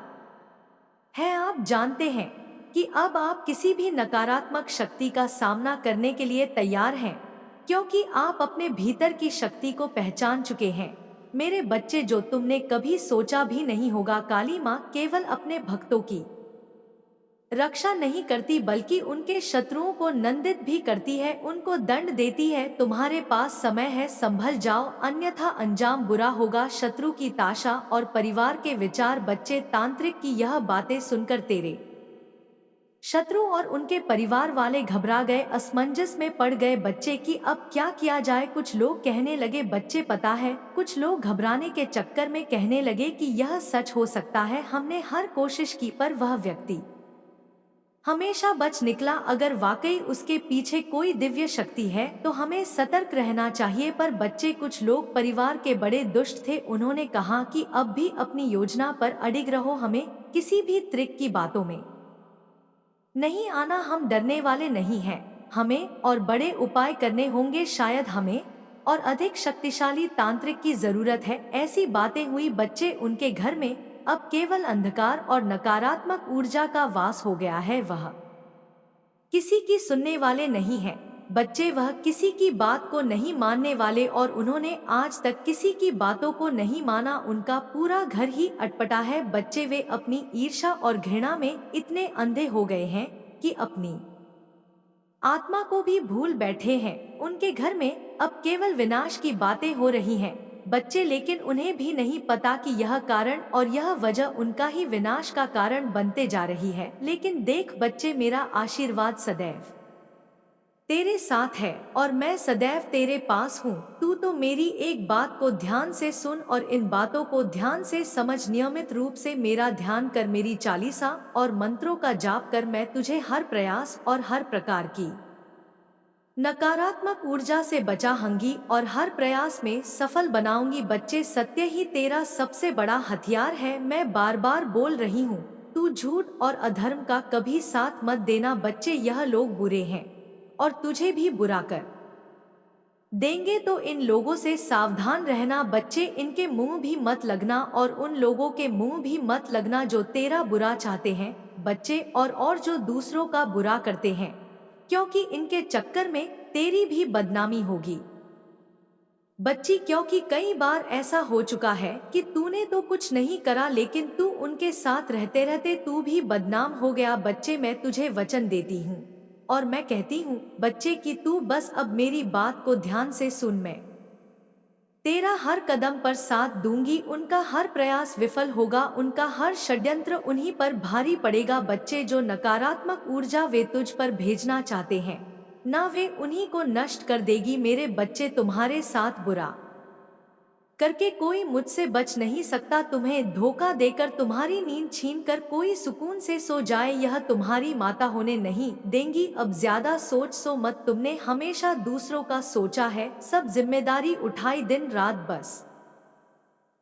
है। आप जानते हैं कि अब आप किसी भी नकारात्मक शक्ति का सामना करने के लिए तैयार हैं, क्योंकि आप अपने भीतर की शक्ति को पहचान चुके हैं। मेरे बच्चे, जो तुमने कभी सोचा भी नहीं होगा, काली माँ केवल अपने भक्तों की रक्षा नहीं करती, बल्कि उनके शत्रुओं को नंदित भी करती है, उनको दंड देती है। तुम्हारे पास समय है, संभल जाओ, अन्यथा अंजाम बुरा होगा। शत्रु की ताशा और परिवार के विचार, बच्चे, तांत्रिक की यह बातें सुनकर तेरे शत्रु और उनके परिवार वाले घबरा गए, असमंजस में पड़ गए बच्चे कि अब क्या किया जाए। कुछ लोग कहने लगे बच्चे पता है, कुछ लोग घबराने के चक्कर में कहने लगे कि यह सच हो सकता है, हमने हर कोशिश की पर वह व्यक्ति हमेशा बच निकला। अगर वाकई उसके पीछे कोई दिव्य शक्ति है तो हमें सतर्क रहना चाहिए। पर बच्चे, कुछ लोग परिवार के बड़े दुष्ट थे, उन्होंने कहा कि अब भी अपनी योजना पर अडिग रहो, हमें किसी भी त्रिक की बातों में नहीं आना, हम डरने वाले नहीं हैं, हमें और बड़े उपाय करने होंगे, शायद हमें और अधिक शक्तिशाली तांत्रिक की जरूरत है। ऐसी बातें हुई। बच्चे, उनके घर में अब केवल अंधकार और नकारात्मक ऊर्जा का वास हो गया है, वह किसी की सुनने वाले नहीं हैं। बच्चे, वह किसी की बात को नहीं मानने वाले और उन्होंने आज तक किसी की बातों को नहीं माना, उनका पूरा घर ही अटपटा है। बच्चे, वे अपनी ईर्ष्या और घृणा में इतने अंधे हो गए हैं कि अपनी आत्मा को भी भूल बैठे हैं। उनके घर में अब केवल विनाश की बातें हो रही हैं। बच्चे, लेकिन उन्हें भी नहीं पता कि यह कारण और यह वजह उनका ही विनाश का कारण बनते जा रही है। लेकिन देख बच्चे, मेरा आशीर्वाद सदैव तेरे साथ है और मैं सदैव तेरे पास हूँ। तू तो मेरी एक बात को ध्यान से सुन और इन बातों को ध्यान से समझ। नियमित रूप से मेरा ध्यान कर, मेरी चालीसा और मंत्रों का जाप कर। मैं तुझे हर प्रयास और हर प्रकार की नकारात्मक ऊर्जा से बचाऊंगी और हर प्रयास में सफल बनाऊंगी। बच्चे, सत्य ही तेरा सबसे बड़ा हथियार है। मैं बार बार बोल रही हूँ, तू झूठ और अधर्म का कभी साथ मत देना। बच्चे, यह लोग बुरे हैं और तुझे भी बुरा कर देंगे, तो इन लोगों से सावधान रहना। बच्चे, इनके मुंह भी मत लगना और उन लोगों के मुंह भी मत लगना जो तेरा बुरा चाहते हैं। बच्चे, और जो दूसरों का बुरा करते हैं, क्योंकि इनके चक्कर में तेरी भी बदनामी होगी। बच्ची, क्योंकि कई बार ऐसा हो चुका है कि तूने तो कुछ नहीं करा, लेकिन तू उनके साथ रहते रहते तू भी बदनाम हो गया। बच्चे, मैं तुझे वचन देती हूँ और मैं कहती हूँ बच्चे कि तू बस अब मेरी बात को ध्यान से सुन। मैं तेरा हर कदम पर साथ दूंगी, उनका हर प्रयास विफल होगा, उनका हर षड्यंत्र उन्हीं पर भारी पड़ेगा। बच्चे, जो नकारात्मक ऊर्जा वे तुझ पर भेजना चाहते हैं ना, वे उन्हीं को नष्ट कर देगी। मेरे बच्चे, तुम्हारे साथ बुरा करके कोई मुझसे बच नहीं सकता। तुम्हें धोखा देकर, तुम्हारी नींद छीनकर कोई सुकून से सो जाए, यह तुम्हारी माता होने नहीं देंगी। अब ज्यादा सोच मत, तुमने हमेशा दूसरों का सोचा है, सब जिम्मेदारी उठाई, दिन रात बस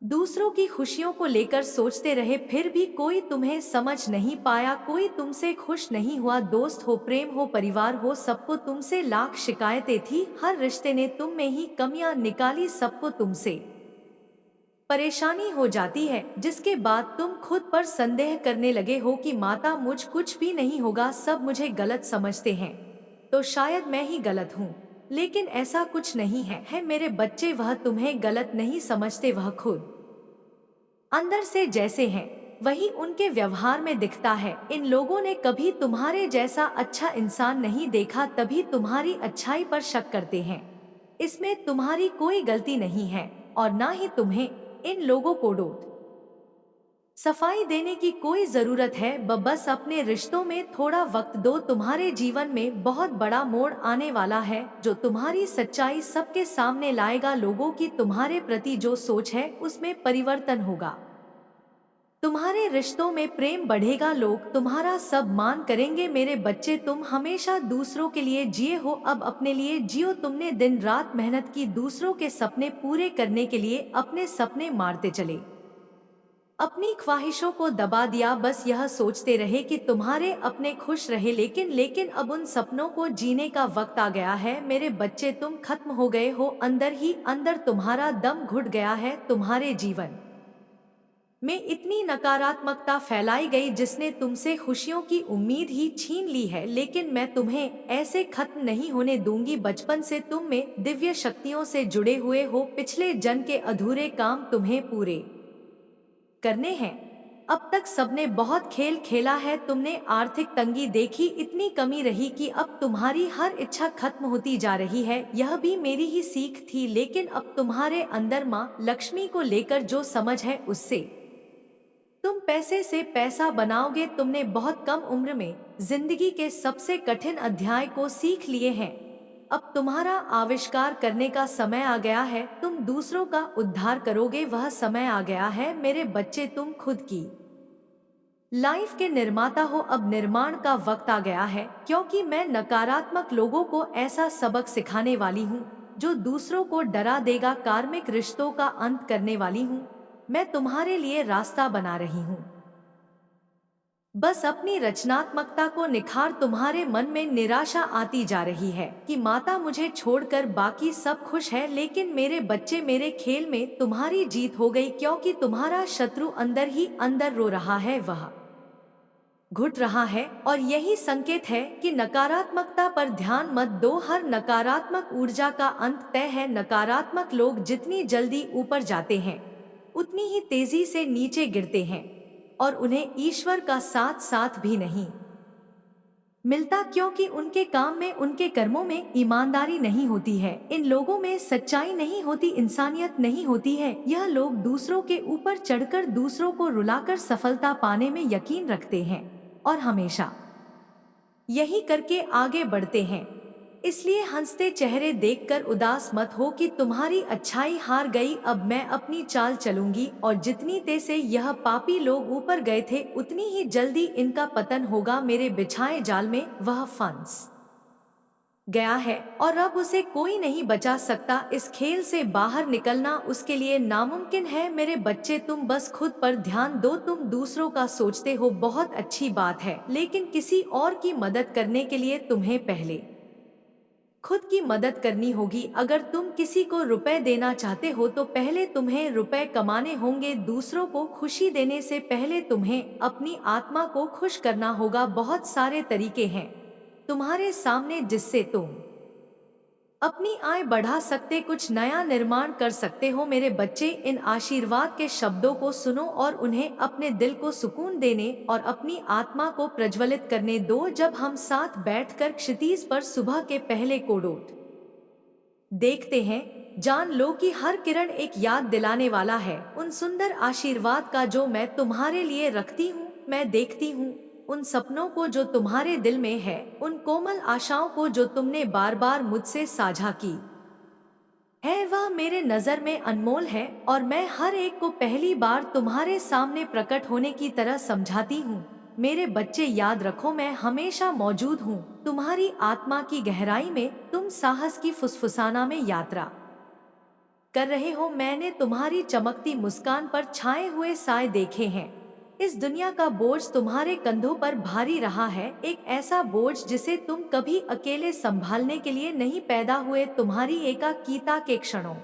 दूसरों की खुशियों को लेकर सोचते रहे, फिर भी कोई तुम्हें समझ नहीं पाया, कोई तुमसे खुश नहीं हुआ। दोस्त हो, प्रेम हो, परिवार हो, सबको तुमसे लाख शिकायतें थी, हर रिश्ते ने तुम में ही कमियां निकाली, सबको तुमसे परेशानी हो जाती है, जिसके बाद तुम खुद पर संदेह करने लगे हो कि माता मुझ कुछ भी नहीं होगा, सब मुझे गलत समझते हैं, तो शायद मैं ही गलत हूँ। लेकिन ऐसा कुछ नहीं है मेरे बच्चे, वह तुम्हें गलत नहीं समझते, वह खुद अंदर से जैसे हैं वही उनके व्यवहार में दिखता है। इन लोगों ने कभी तुम्हारे जैसा अच्छा इंसान नहीं देखा, तभी तुम्हारी अच्छाई पर शक करते हैं। इसमें तुम्हारी कोई गलती नहीं है और ना ही तुम्हें इन लोगों को डोट सफाई देने की कोई जरूरत है। बस अपने रिश्तों में थोड़ा वक्त दो, तुम्हारे जीवन में बहुत बड़ा मोड़ आने वाला है जो तुम्हारी सच्चाई सबके सामने लाएगा। लोगों की तुम्हारे प्रति जो सोच है उसमें परिवर्तन होगा, तुम्हारे रिश्तों में प्रेम बढ़ेगा, लोग तुम्हारा सब मान करेंगे। मेरे बच्चे, तुम हमेशा दूसरों के लिए जिए हो, अब अपने लिए जियो। तुमने दिन रात मेहनत की दूसरों के सपने पूरे करने के लिए, अपने सपने मारते चले, अपनी ख्वाहिशों को दबा दिया, बस यह सोचते रहे कि तुम्हारे अपने खुश रहे। लेकिन अब उन सपनों को जीने का वक्त आ गया है। मेरे बच्चे, तुम खत्म हो गए हो, अंदर ही अंदर तुम्हारा दम घुट गया है। तुम्हारे जीवन में इतनी नकारात्मकता फैलाई गई जिसने तुमसे खुशियों की उम्मीद ही छीन ली है, लेकिन मैं तुम्हें ऐसे खत्म नहीं होने दूंगी। बचपन से तुम में दिव्य शक्तियों से जुड़े हुए हो, पिछले जन्म के अधूरे काम तुम्हें पूरे करने हैं। अब तक सबने बहुत खेल खेला है, तुमने आर्थिक तंगी देखी, इतनी कमी रही कि अब तुम्हारी हर इच्छा खत्म होती जा रही है। यह भी मेरी ही सीख थी, लेकिन अब तुम्हारे अंदर माँ लक्ष्मी को लेकर जो समझ है उससे तुम पैसे से पैसा बनाओगे। तुमने बहुत कम उम्र में जिंदगी के सबसे कठिन अध्याय को सीख लिए हैं। अब तुम्हारा आविष्कार करने का समय आ गया है। तुम दूसरों का उद्धार करोगे, वह समय आ गया है मेरे बच्चे। तुम खुद की लाइफ के निर्माता हो। अब निर्माण का वक्त आ गया है, क्योंकि मैं नकारात्मक लोगों को ऐसा सबक सिखाने वाली हूँ जो दूसरों को डरा देगा। कार्मिक रिश्तों का अंत करने वाली हूँ। मैं तुम्हारे लिए रास्ता बना रही हूँ। बस अपनी रचनात्मकता को निखार। तुम्हारे मन में निराशा आती जा रही है कि माता मुझे छोड़कर बाकी सब खुश है, लेकिन मेरे बच्चे, मेरे खेल में तुम्हारी जीत हो गई, क्योंकि तुम्हारा शत्रु अंदर ही अंदर रो रहा है, वह घुट रहा है। और यही संकेत है कि नकारात्मकता पर ध्यान मत दो। हर नकारात्मक ऊर्जा का अंत तय है। नकारात्मक लोग जितनी जल्दी ऊपर जाते हैं उतनी ही तेजी से नीचे गिरते हैं, और उन्हें ईश्वर का साथ भी नहीं मिलता, क्योंकि उनके काम में, उनके कर्मों में ईमानदारी नहीं होती है। इन लोगों में सच्चाई नहीं होती, इंसानियत नहीं होती है। यह लोग दूसरों के ऊपर चढ़कर दूसरों को रुलाकर सफलता पाने में यकीन रखते हैं और हमेशा यही करके आगे बढ़ते हैं। इसलिए हंसते चेहरे देखकर उदास मत हो कि तुम्हारी अच्छाई हार गई। अब मैं अपनी चाल चलूंगी, और जितनी तेज से यह पापी लोग ऊपर गए थे उतनी ही जल्दी इनका पतन होगा। मेरे बिछाए जाल में वह फंस गया है और अब उसे कोई नहीं बचा सकता। इस खेल से बाहर निकलना उसके लिए नामुमकिन है। मेरे बच्चे, तुम बस खुद पर ध्यान दो। तुम दूसरों का सोचते हो, बहुत अच्छी बात है, लेकिन किसी और की मदद करने के लिए तुम्हें पहले खुद की मदद करनी होगी। अगर तुम किसी को रुपए देना चाहते हो तो पहले तुम्हें रुपए कमाने होंगे। दूसरों को खुशी देने से पहले तुम्हें अपनी आत्मा को खुश करना होगा। बहुत सारे तरीके हैं तुम्हारे सामने जिससे तुम अपनी आय बढ़ा सकते, कुछ नया निर्माण कर सकते हो। मेरे बच्चे, इन आशीर्वाद के शब्दों को सुनो और उन्हें अपने दिल को सुकून देने और अपनी आत्मा को प्रज्वलित करने दो। जब हम साथ बैठकर क्षितिज पर सुबह के पहले कोडोट देखते हैं, जान लो कि हर किरण एक याद दिलाने वाला है उन सुंदर आशीर्वाद का जो मैं तुम्हारे लिए रखती हूँ। मैं देखती हूँ उन सपनों को जो तुम्हारे दिल में है, उन कोमल आशाओं को जो तुमने बार बार मुझसे साझा की है। वह मेरे नजर में अनमोल है, और मैं हर एक को पहली बार तुम्हारे सामने प्रकट होने की तरह समझाती हूँ। मेरे बच्चे, याद रखो, मैं हमेशा मौजूद हूँ तुम्हारी आत्मा की गहराई में। तुम साहस की फुसफुसाना में यात्रा कर रहे हो। मैंने तुम्हारी चमकती मुस्कान पर छाए हुए साए देखे हैं। इस दुनिया का बोझ तुम्हारे कंधों पर भारी रहा है, एक ऐसा बोझ जिसे तुम कभी अकेले संभालने के लिए नहीं पैदा हुए। तुम्हारी एकाकीता के क्षणों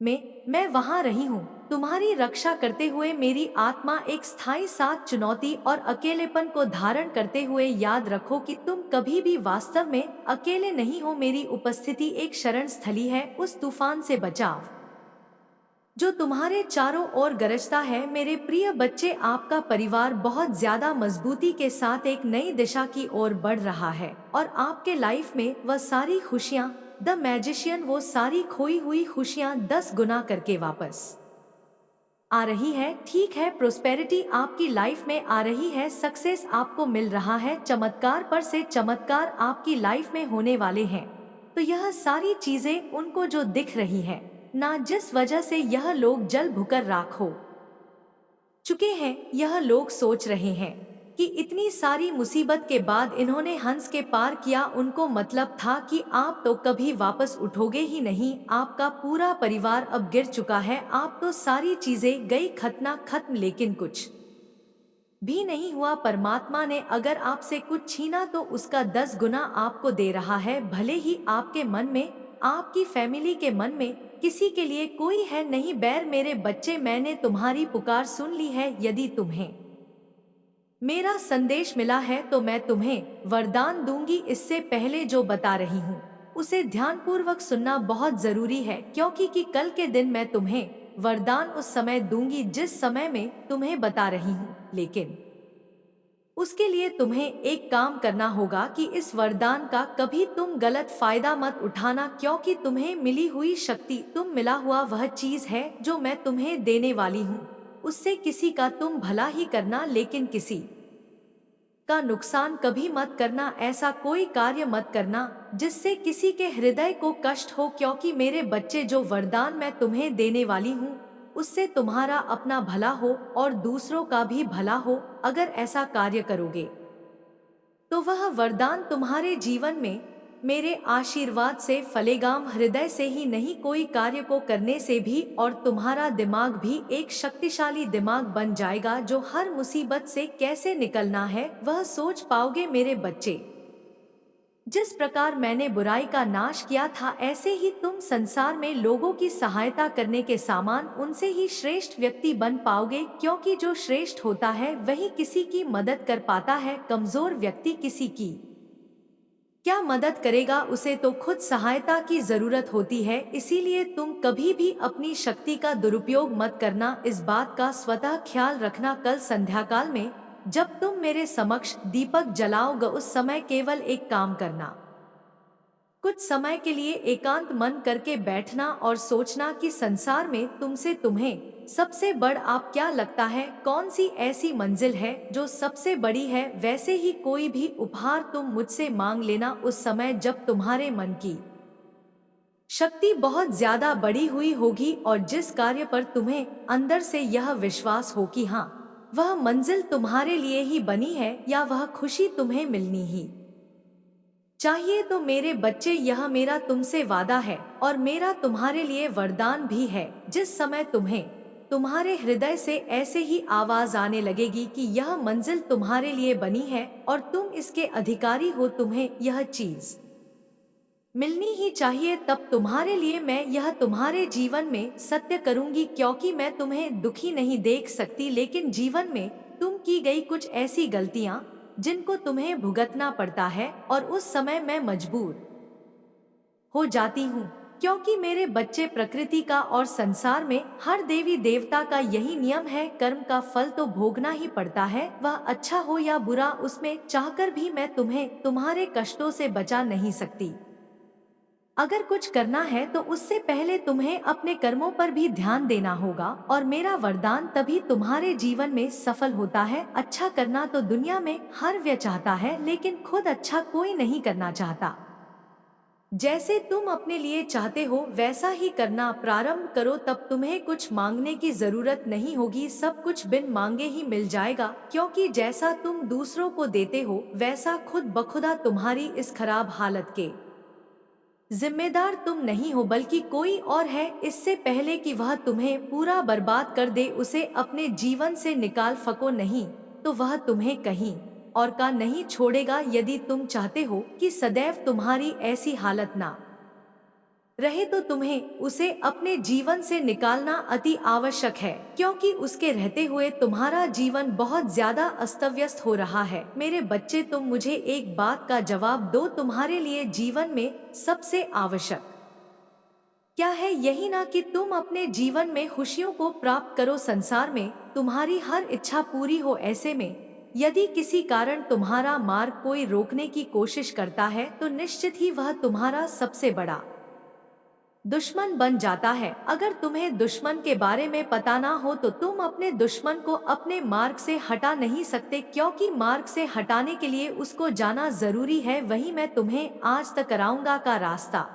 में मैं वहां रही हूँ तुम्हारी रक्षा करते हुए। मेरी आत्मा एक स्थायी साथ चुनौती और अकेलेपन को धारण करते हुए। याद रखो कि तुम कभी भी वास्तव में अकेले नहीं हो। मेरी उपस्थिति एक शरण स्थली है, उस तूफान से बचाव जो तुम्हारे चारों ओर गरजता है। मेरे प्रिय बच्चे, आपका परिवार बहुत ज्यादा मजबूती के साथ एक नई दिशा की ओर बढ़ रहा है, और आपके लाइफ में वह सारी खुशियां, द मैजिशियन, वो सारी खोई हुई खुशियां 10 गुना करके वापस आ रही है। ठीक है, प्रोस्पेरिटी आपकी लाइफ में आ रही है, सक्सेस आपको मिल रहा है, चमत्कार पर से चमत्कार आपकी लाइफ में होने वाले हैं। तो यह सारी चीजें उनको जो दिख रही है ना, जिस वजह से यह लोग जल भुकर राख हो चुके हैं, यह लोग सोच रहे हैं कि इतनी सारी मुसीबत के बाद इन्होंने हंस के पार किया। उनको मतलब था कि आप तो कभी वापस उठोगे ही नहीं। आपका पूरा परिवार अब गिर चुका है, आप तो सारी चीजें गई खत्म, लेकिन कुछ भी नहीं हुआ। परमात्मा ने अगर आपसे कुछ छीना तो उसका 10 गुना आपको दे रहा है। भले ही आपके मन में, आपकी फैमिली के मन में किसी के लिए कोई है नहीं बैर। मेरे बच्चे, मैंने तुम्हारी पुकार सुन ली है। यदि तुम्हें मेरा संदेश मिला है तो मैं तुम्हें वरदान दूंगी। इससे पहले जो बता रही हूँ उसे ध्यानपूर्वक सुनना बहुत जरूरी है, क्योंकि कल के दिन मैं तुम्हें वरदान उस समय दूंगी जिस समय में तुम्हें बता रही हूँ। लेकिन उसके लिए तुम्हें एक काम करना होगा कि इस वरदान का कभी तुम गलत फायदा मत उठाना, क्योंकि तुम्हें मिली हुई शक्ति, तुम मिला हुआ वह चीज है जो मैं तुम्हें देने वाली हूँ। उससे किसी का तुम भला ही करना, लेकिन किसी का नुकसान कभी मत करना। ऐसा कोई कार्य मत करना जिससे किसी के हृदय को कष्ट हो, क्योंकि मेरे बच्चे जो वरदान मैं तुम्हें देने वाली हूँ उससे तुम्हारा अपना भला हो और दूसरों का भी भला हो। अगर ऐसा कार्य करोगे तो वह वरदान तुम्हारे जीवन में मेरे आशीर्वाद से फलेगा। हृदय से ही नहीं, कोई कार्य को करने से भी, और तुम्हारा दिमाग भी एक शक्तिशाली दिमाग बन जाएगा जो हर मुसीबत से कैसे निकलना है वह सोच पाओगे। मेरे बच्चे, जिस प्रकार मैंने बुराई का नाश किया था ऐसे ही तुम संसार में लोगों की सहायता करने के समान उनसे ही श्रेष्ठ व्यक्ति बन पाओगे, क्योंकि जो श्रेष्ठ होता है वही किसी की मदद कर पाता है। कमजोर व्यक्ति किसी की क्या मदद करेगा, उसे तो खुद सहायता की जरूरत होती है। इसीलिए तुम कभी भी अपनी शक्ति का दुरुपयोग मत करना, इस बात का स्वतः ख्याल रखना। कल संध्याकाल में जब तुम मेरे समक्ष दीपक जलाओगे उस समय केवल एक काम करना, कुछ समय के लिए एकांत मन करके बैठना और सोचना कि संसार में तुमसे तुम्हें सबसे बड़ आप क्या लगता है, कौन सी ऐसी मंजिल है जो सबसे बड़ी है। वैसे ही कोई भी उपहार तुम मुझसे मांग लेना उस समय जब तुम्हारे मन की शक्ति बहुत ज्यादा बढ़ी हुई होगी और जिस कार्य पर तुम्हें अंदर से यह विश्वास हो कि हाँ वह मंजिल तुम्हारे लिए ही बनी है या वह खुशी तुम्हें मिलनी ही चाहिए। तो मेरे बच्चे, यह मेरा तुमसे वादा है और मेरा तुम्हारे लिए वरदान भी है। जिस समय तुम्हें तुम्हारे हृदय से ऐसे ही आवाज आने लगेगी कि यह मंजिल तुम्हारे लिए बनी है और तुम इसके अधिकारी हो, तुम्हें यह चीज मिलनी ही चाहिए, तब तुम्हारे लिए मैं यह तुम्हारे जीवन में सत्य करूंगी। क्योंकि मैं तुम्हें दुखी नहीं देख सकती, लेकिन जीवन में तुम की गई कुछ ऐसी गलतियां जिनको तुम्हें भुगतना पड़ता है और उस समय मैं मजबूर हो जाती हूँ, क्योंकि मेरे बच्चे, प्रकृति का और संसार में हर देवी देवता का यही नियम है, कर्म का फल तो भोगना ही पड़ता है, वह अच्छा हो या बुरा। उसमें चाहकर भी मैं तुम्हें तुम्हारे कष्टों से बचा नहीं सकती। अगर कुछ करना है तो उससे पहले तुम्हें अपने कर्मों पर भी ध्यान देना होगा और मेरा वरदान तभी तुम्हारे जीवन में सफल होता है। अच्छा करना तो दुनिया में हर व्यक्ति चाहता है, लेकिन खुद अच्छा कोई नहीं करना चाहता। जैसे तुम अपने लिए चाहते हो वैसा ही करना प्रारंभ करो, तब तुम्हें कुछ मांगने की जरूरत नहीं होगी, सब कुछ बिन मांगे ही मिल जाएगा। क्योंकि जैसा तुम दूसरों को देते हो वैसा खुद बखुदा तुम्हारी इस खराब हालत के जिम्मेदार तुम नहीं हो बल्कि कोई और है। इससे पहले कि वह तुम्हें पूरा बर्बाद कर दे, उसे अपने जीवन से निकाल फको नहीं तो वह तुम्हें कहीं और का नहीं छोड़ेगा। यदि तुम चाहते हो कि सदैव तुम्हारी ऐसी हालत ना रहे तो तुम्हें उसे अपने जीवन से निकालना अति आवश्यक है, क्योंकि उसके रहते हुए तुम्हारा जीवन बहुत ज्यादा अस्त व्यस्त हो रहा है। मेरे बच्चे, तुम मुझे एक बात का जवाब दो, तुम्हारे लिए जीवन में सबसे आवश्यक क्या है? यही ना कि तुम अपने जीवन में खुशियों को प्राप्त करो, संसार में तुम्हारी हर इच्छा पूरी हो। ऐसे में यदि किसी कारण तुम्हारा मार्ग कोई रोकने की कोशिश करता है तो निश्चित ही वह तुम्हारा सबसे बड़ा दुश्मन बन जाता है। अगर तुम्हें दुश्मन के बारे में पता ना हो तो तुम अपने दुश्मन को अपने मार्ग से हटा नहीं सकते, क्योंकि मार्ग से हटाने के लिए उसको जाना जरूरी है। वही मैं तुम्हें आज तक कराऊंगा का रास्ता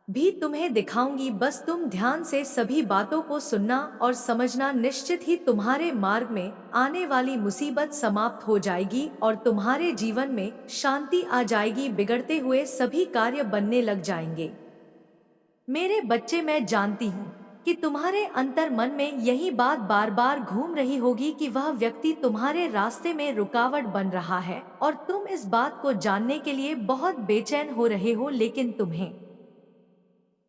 भी तुम्हें दिखाऊंगी। बस तुम ध्यान से सभी बातों को सुनना और समझना, निश्चित ही तुम्हारे मार्ग में आने वाली मुसीबत समाप्त हो जाएगी और तुम्हारे जीवन में शांति आ जाएगी, बिगड़ते हुए सभी कार्य बनने लग जाएंगे। मेरे बच्चे, मैं जानती हूँ कि तुम्हारे अंतर मन में यही बात बार बार घूम रही होगी कि वह व्यक्ति तुम्हारे रास्ते में रुकावट बन रहा है और तुम इस बात को जानने के लिए बहुत बेचैन हो रहे हो, लेकिन तुम्हें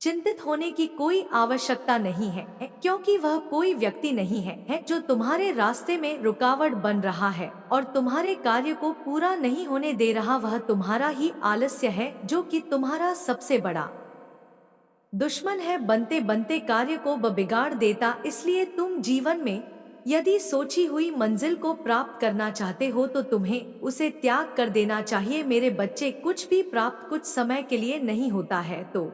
चिंतित होने की कोई आवश्यकता नहीं है, क्योंकि वह कोई व्यक्ति नहीं है जो तुम्हारे रास्ते में रुकावट बन रहा है और तुम्हारे कार्य को पूरा नहीं होने दे रहा। वह तुम्हारा ही आलस्य है जो कि तुम्हारा सबसे बड़ा दुश्मन है, बनते बनते कार्य को बिगाड़ देता। इसलिए तुम जीवन में यदि सोची हुई मंजिल को प्राप्त करना चाहते हो तो तुम्हें उसे त्याग कर देना चाहिए। मेरे बच्चे, कुछ भी प्राप्त कुछ समय के लिए नहीं होता है, तो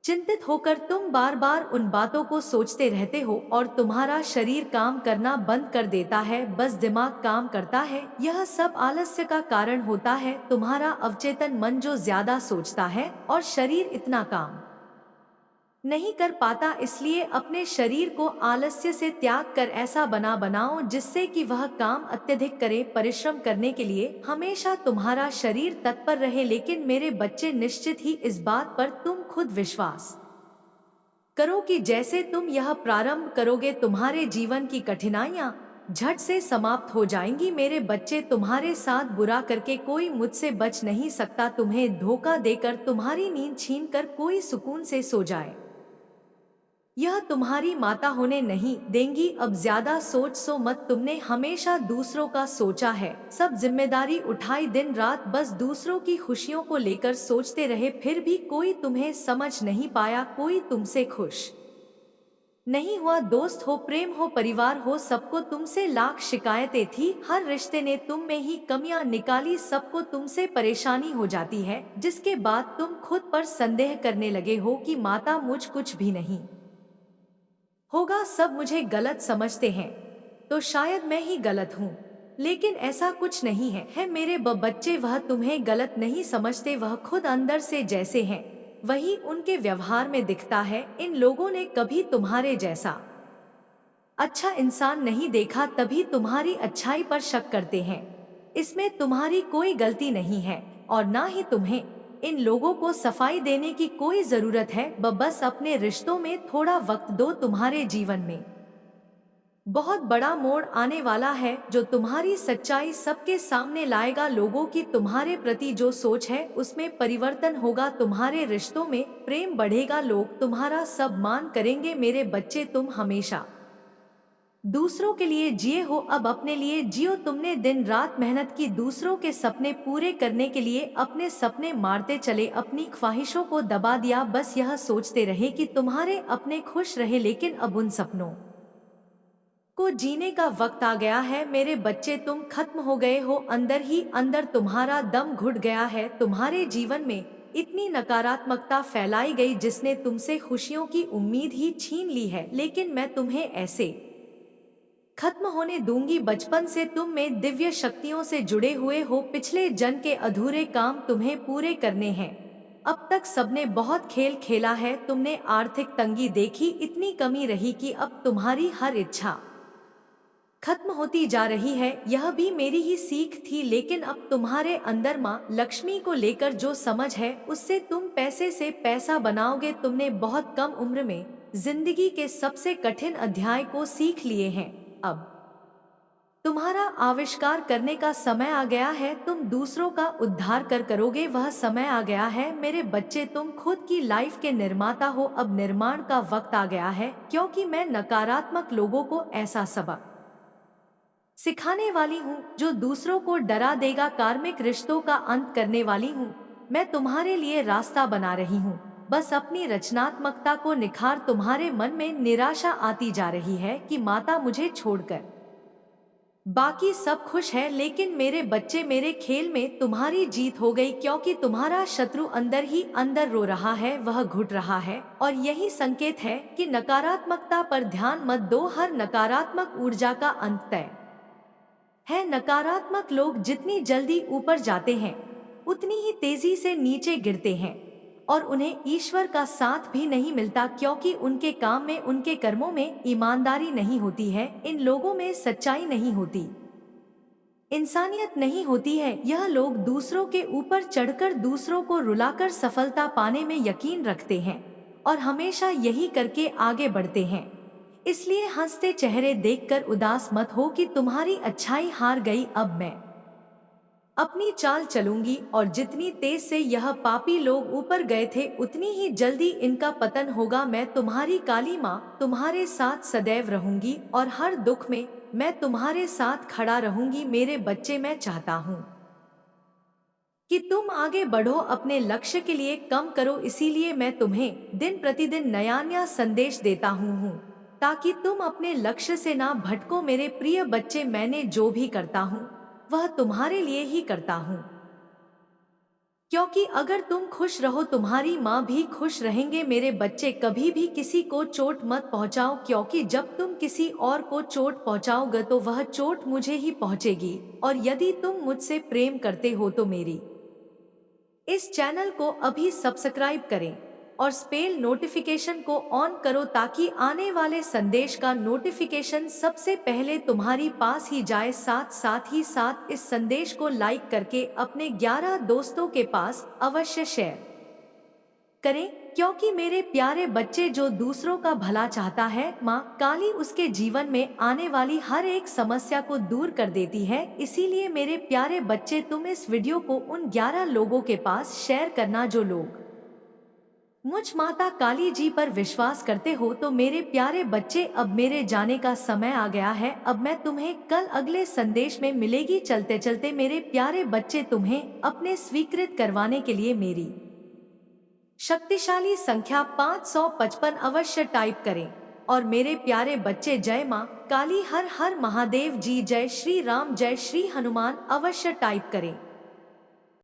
चिंतित होकर तुम बार बार उन बातों को सोचते रहते हो और तुम्हारा शरीर काम करना बंद कर देता है, बस दिमाग काम करता है। यह सब आलस्य का कारण होता है, तुम्हारा अवचेतन मन जो ज्यादा सोचता है और शरीर इतना काम नहीं कर पाता। इसलिए अपने शरीर को आलस्य से त्याग कर ऐसा बनाओ जिससे कि वह काम अत्यधिक करे। परिश्रम करने के लिए हमेशा तुम्हारा शरीर तत्पर रहे। लेकिन मेरे बच्चे, निश्चित ही इस बात पर तुम खुद विश्वास करो कि जैसे तुम यह प्रारंभ करोगे तुम्हारे जीवन की कठिनाइयां झट से समाप्त हो जाएंगी। मेरे बच्चे, तुम्हारे साथ बुरा करके कोई मुझसे बच नहीं सकता। तुम्हें धोखा देकर, तुम्हारी नींद छीन कर कोई सुकून से सो जाए, यह तुम्हारी माता होने नहीं देंगी। अब ज्यादा सोच मत। तुमने हमेशा दूसरों का सोचा है, सब जिम्मेदारी उठाई, दिन रात बस दूसरों की खुशियों को लेकर सोचते रहे, फिर भी कोई तुम्हें समझ नहीं पाया, कोई तुमसे खुश नहीं हुआ। दोस्त हो, प्रेम हो, परिवार हो, सबको तुमसे लाख शिकायतें थी। हर रिश्ते ने तुम में ही कमियां निकाली, सबको तुमसे परेशानी हो जाती है, जिसके बाद तुम खुद पर संदेह करने लगे हो कि माता मुझ कुछ भी नहीं होगा, सब मुझे गलत समझते हैं, तो शायद मैं ही गलत हूँ। लेकिन ऐसा कुछ नहीं है मेरे बच्चे, वह तुम्हें गलत नहीं समझते, वह खुद अंदर से जैसे हैं वही उनके व्यवहार में दिखता है। इन लोगों ने कभी तुम्हारे जैसा अच्छा इंसान नहीं देखा, तभी तुम्हारी अच्छाई पर शक करते हैं। इसमें तुम्हारी कोई गलती नहीं है और ना ही तुम्हें इन लोगों को सफाई देने की कोई जरूरत है। बस अपने रिश्तों में थोड़ा वक्त दो। तुम्हारे जीवन में बहुत बड़ा मोड़ आने वाला है जो तुम्हारी सच्चाई सबके सामने लाएगा। लोगों की तुम्हारे प्रति जो सोच है उसमें परिवर्तन होगा। तुम्हारे रिश्तों में प्रेम बढ़ेगा, लोग तुम्हारा सम्मान करेंगे। मेरे बच्चे, तुम हमेशा दूसरों के लिए जिए हो, अब अपने लिए जियो। तुमने दिन रात मेहनत की दूसरों के सपने पूरे करने के लिए, अपने सपने मारते चले, अपनी ख्वाहिशों को दबा दिया, बस यह सोचते रहे कि तुम्हारे अपने खुश रहे। लेकिन अब उन सपनों को जीने का वक्त आ गया है। मेरे बच्चे, तुम खत्म हो गए हो, अंदर ही अंदर तुम्हारा दम घुट गया है। तुम्हारे जीवन में इतनी नकारात्मकता फैलाई गई जिसने तुमसे खुशियों की उम्मीद ही छीन ली है। लेकिन मैं तुम्हें ऐसे खत्म होने दूंगी। बचपन से तुम में दिव्य शक्तियों से जुड़े हुए हो, पिछले जन्म के अधूरे काम तुम्हें पूरे करने हैं। अब तक सबने बहुत खेल खेला है, तुमने आर्थिक तंगी देखी, इतनी कमी रही कि अब तुम्हारी हर इच्छा खत्म होती जा रही है। यह भी मेरी ही सीख थी, लेकिन अब तुम्हारे अंदर माँ लक्ष्मी को लेकर जो समझ है उससे तुम पैसे से पैसा बनाओगे। तुमने बहुत कम उम्र में जिंदगी के सबसे कठिन अध्याय को सीख लिए हैं। अब तुम्हारा आविष्कार करने का समय आ गया है। तुम दूसरों का उद्धार करोगे, वह समय आ गया है। मेरे बच्चे, तुम खुद की लाइफ के निर्माता हो, अब निर्माण का वक्त आ गया है। क्योंकि मैं नकारात्मक लोगों को ऐसा सबक सिखाने वाली हूँ जो दूसरों को डरा देगा, कार्मिक रिश्तों का अंत करने वाली हूँ। मैं तुम्हारे लिए रास्ता बना रही हूँ, बस अपनी रचनात्मकता को निखार। तुम्हारे मन में निराशा आती जा रही है कि माता मुझे छोड़कर बाकी सब खुश है, लेकिन मेरे बच्चे, मेरे खेल में तुम्हारी जीत हो गई। क्योंकि तुम्हारा शत्रु अंदर ही अंदर रो रहा है, वह घुट रहा है, और यही संकेत है कि नकारात्मकता पर ध्यान मत दो। हर नकारात्मक ऊर्जा का अंत तय है। नकारात्मक लोग जितनी जल्दी ऊपर जाते हैं उतनी ही तेजी से नीचे गिरते हैं, और उन्हें ईश्वर का साथ भी नहीं मिलता, क्योंकि उनके काम में, उनके कर्मों में ईमानदारी नहीं होती है। इन लोगों में सच्चाई नहीं होती, इंसानियत नहीं होती है। यह लोग दूसरों के ऊपर चढ़कर दूसरों को रुलाकर सफलता पाने में यकीन रखते हैं और हमेशा यही करके आगे बढ़ते हैं। इसलिए हंसते चेहरे देखकर उदास मत हो कि तुम्हारी अच्छाई हार गई। अब मैं अपनी चाल चलूंगी, और जितनी तेज से यह पापी लोग ऊपर गए थे उतनी ही जल्दी इनका पतन होगा। मैं तुम्हारी काली माँ तुम्हारे साथ सदैव रहूंगी, और हर दुख में मैं तुम्हारे साथ खड़ा रहूंगी। मेरे बच्चे, मैं चाहता हूँ कि तुम आगे बढ़ो, अपने लक्ष्य के लिए कम करो। इसीलिए मैं तुम्हें दिन प्रतिदिन नया नया संदेश देता हूँ ताकि तुम अपने लक्ष्य से ना भटको। मेरे प्रिय बच्चे, मैंने जो भी करता हूँ वह तुम्हारे लिए ही करता हूँ। क्योंकि अगर तुम खुश रहो तुम्हारी माँ भी खुश रहेंगे। मेरे बच्चे, कभी भी किसी को चोट मत पहुँचाओ, क्योंकि जब तुम किसी और को चोट पहुँचाओगे तो वह चोट मुझे ही पहुँचेगी। और यदि तुम मुझसे प्रेम करते हो तो मेरी इस चैनल को अभी सब्सक्राइब करें और स्पेल नोटिफिकेशन को ऑन करो, ताकि आने वाले संदेश का नोटिफिकेशन सबसे पहले तुम्हारी पास ही जाए। साथ ही साथ इस संदेश को लाइक करके अपने 11 दोस्तों के पास अवश्य शेयर करें, क्योंकि मेरे प्यारे बच्चे, जो दूसरों का भला चाहता है, माँ काली उसके जीवन में आने वाली हर एक समस्या को दूर कर देती है। इसीलिए मेरे प्यारे बच्चे, तुम इस वीडियो को उन 11 लोगों के पास शेयर करना जो लोग मुझ माता काली जी पर विश्वास करते हो। तो मेरे प्यारे बच्चे, अब मेरे जाने का समय आ गया है। अब मैं तुम्हें कल अगले संदेश में मिलेगी। चलते चलते मेरे प्यारे बच्चे, तुम्हें अपने स्वीकृत करवाने के लिए मेरी शक्तिशाली संख्या 555 अवश्य टाइप करें। और मेरे प्यारे बच्चे, जय माँ काली, हर हर महादेव जी, जय श्री राम, जय श्री हनुमान अवश्य टाइप करें।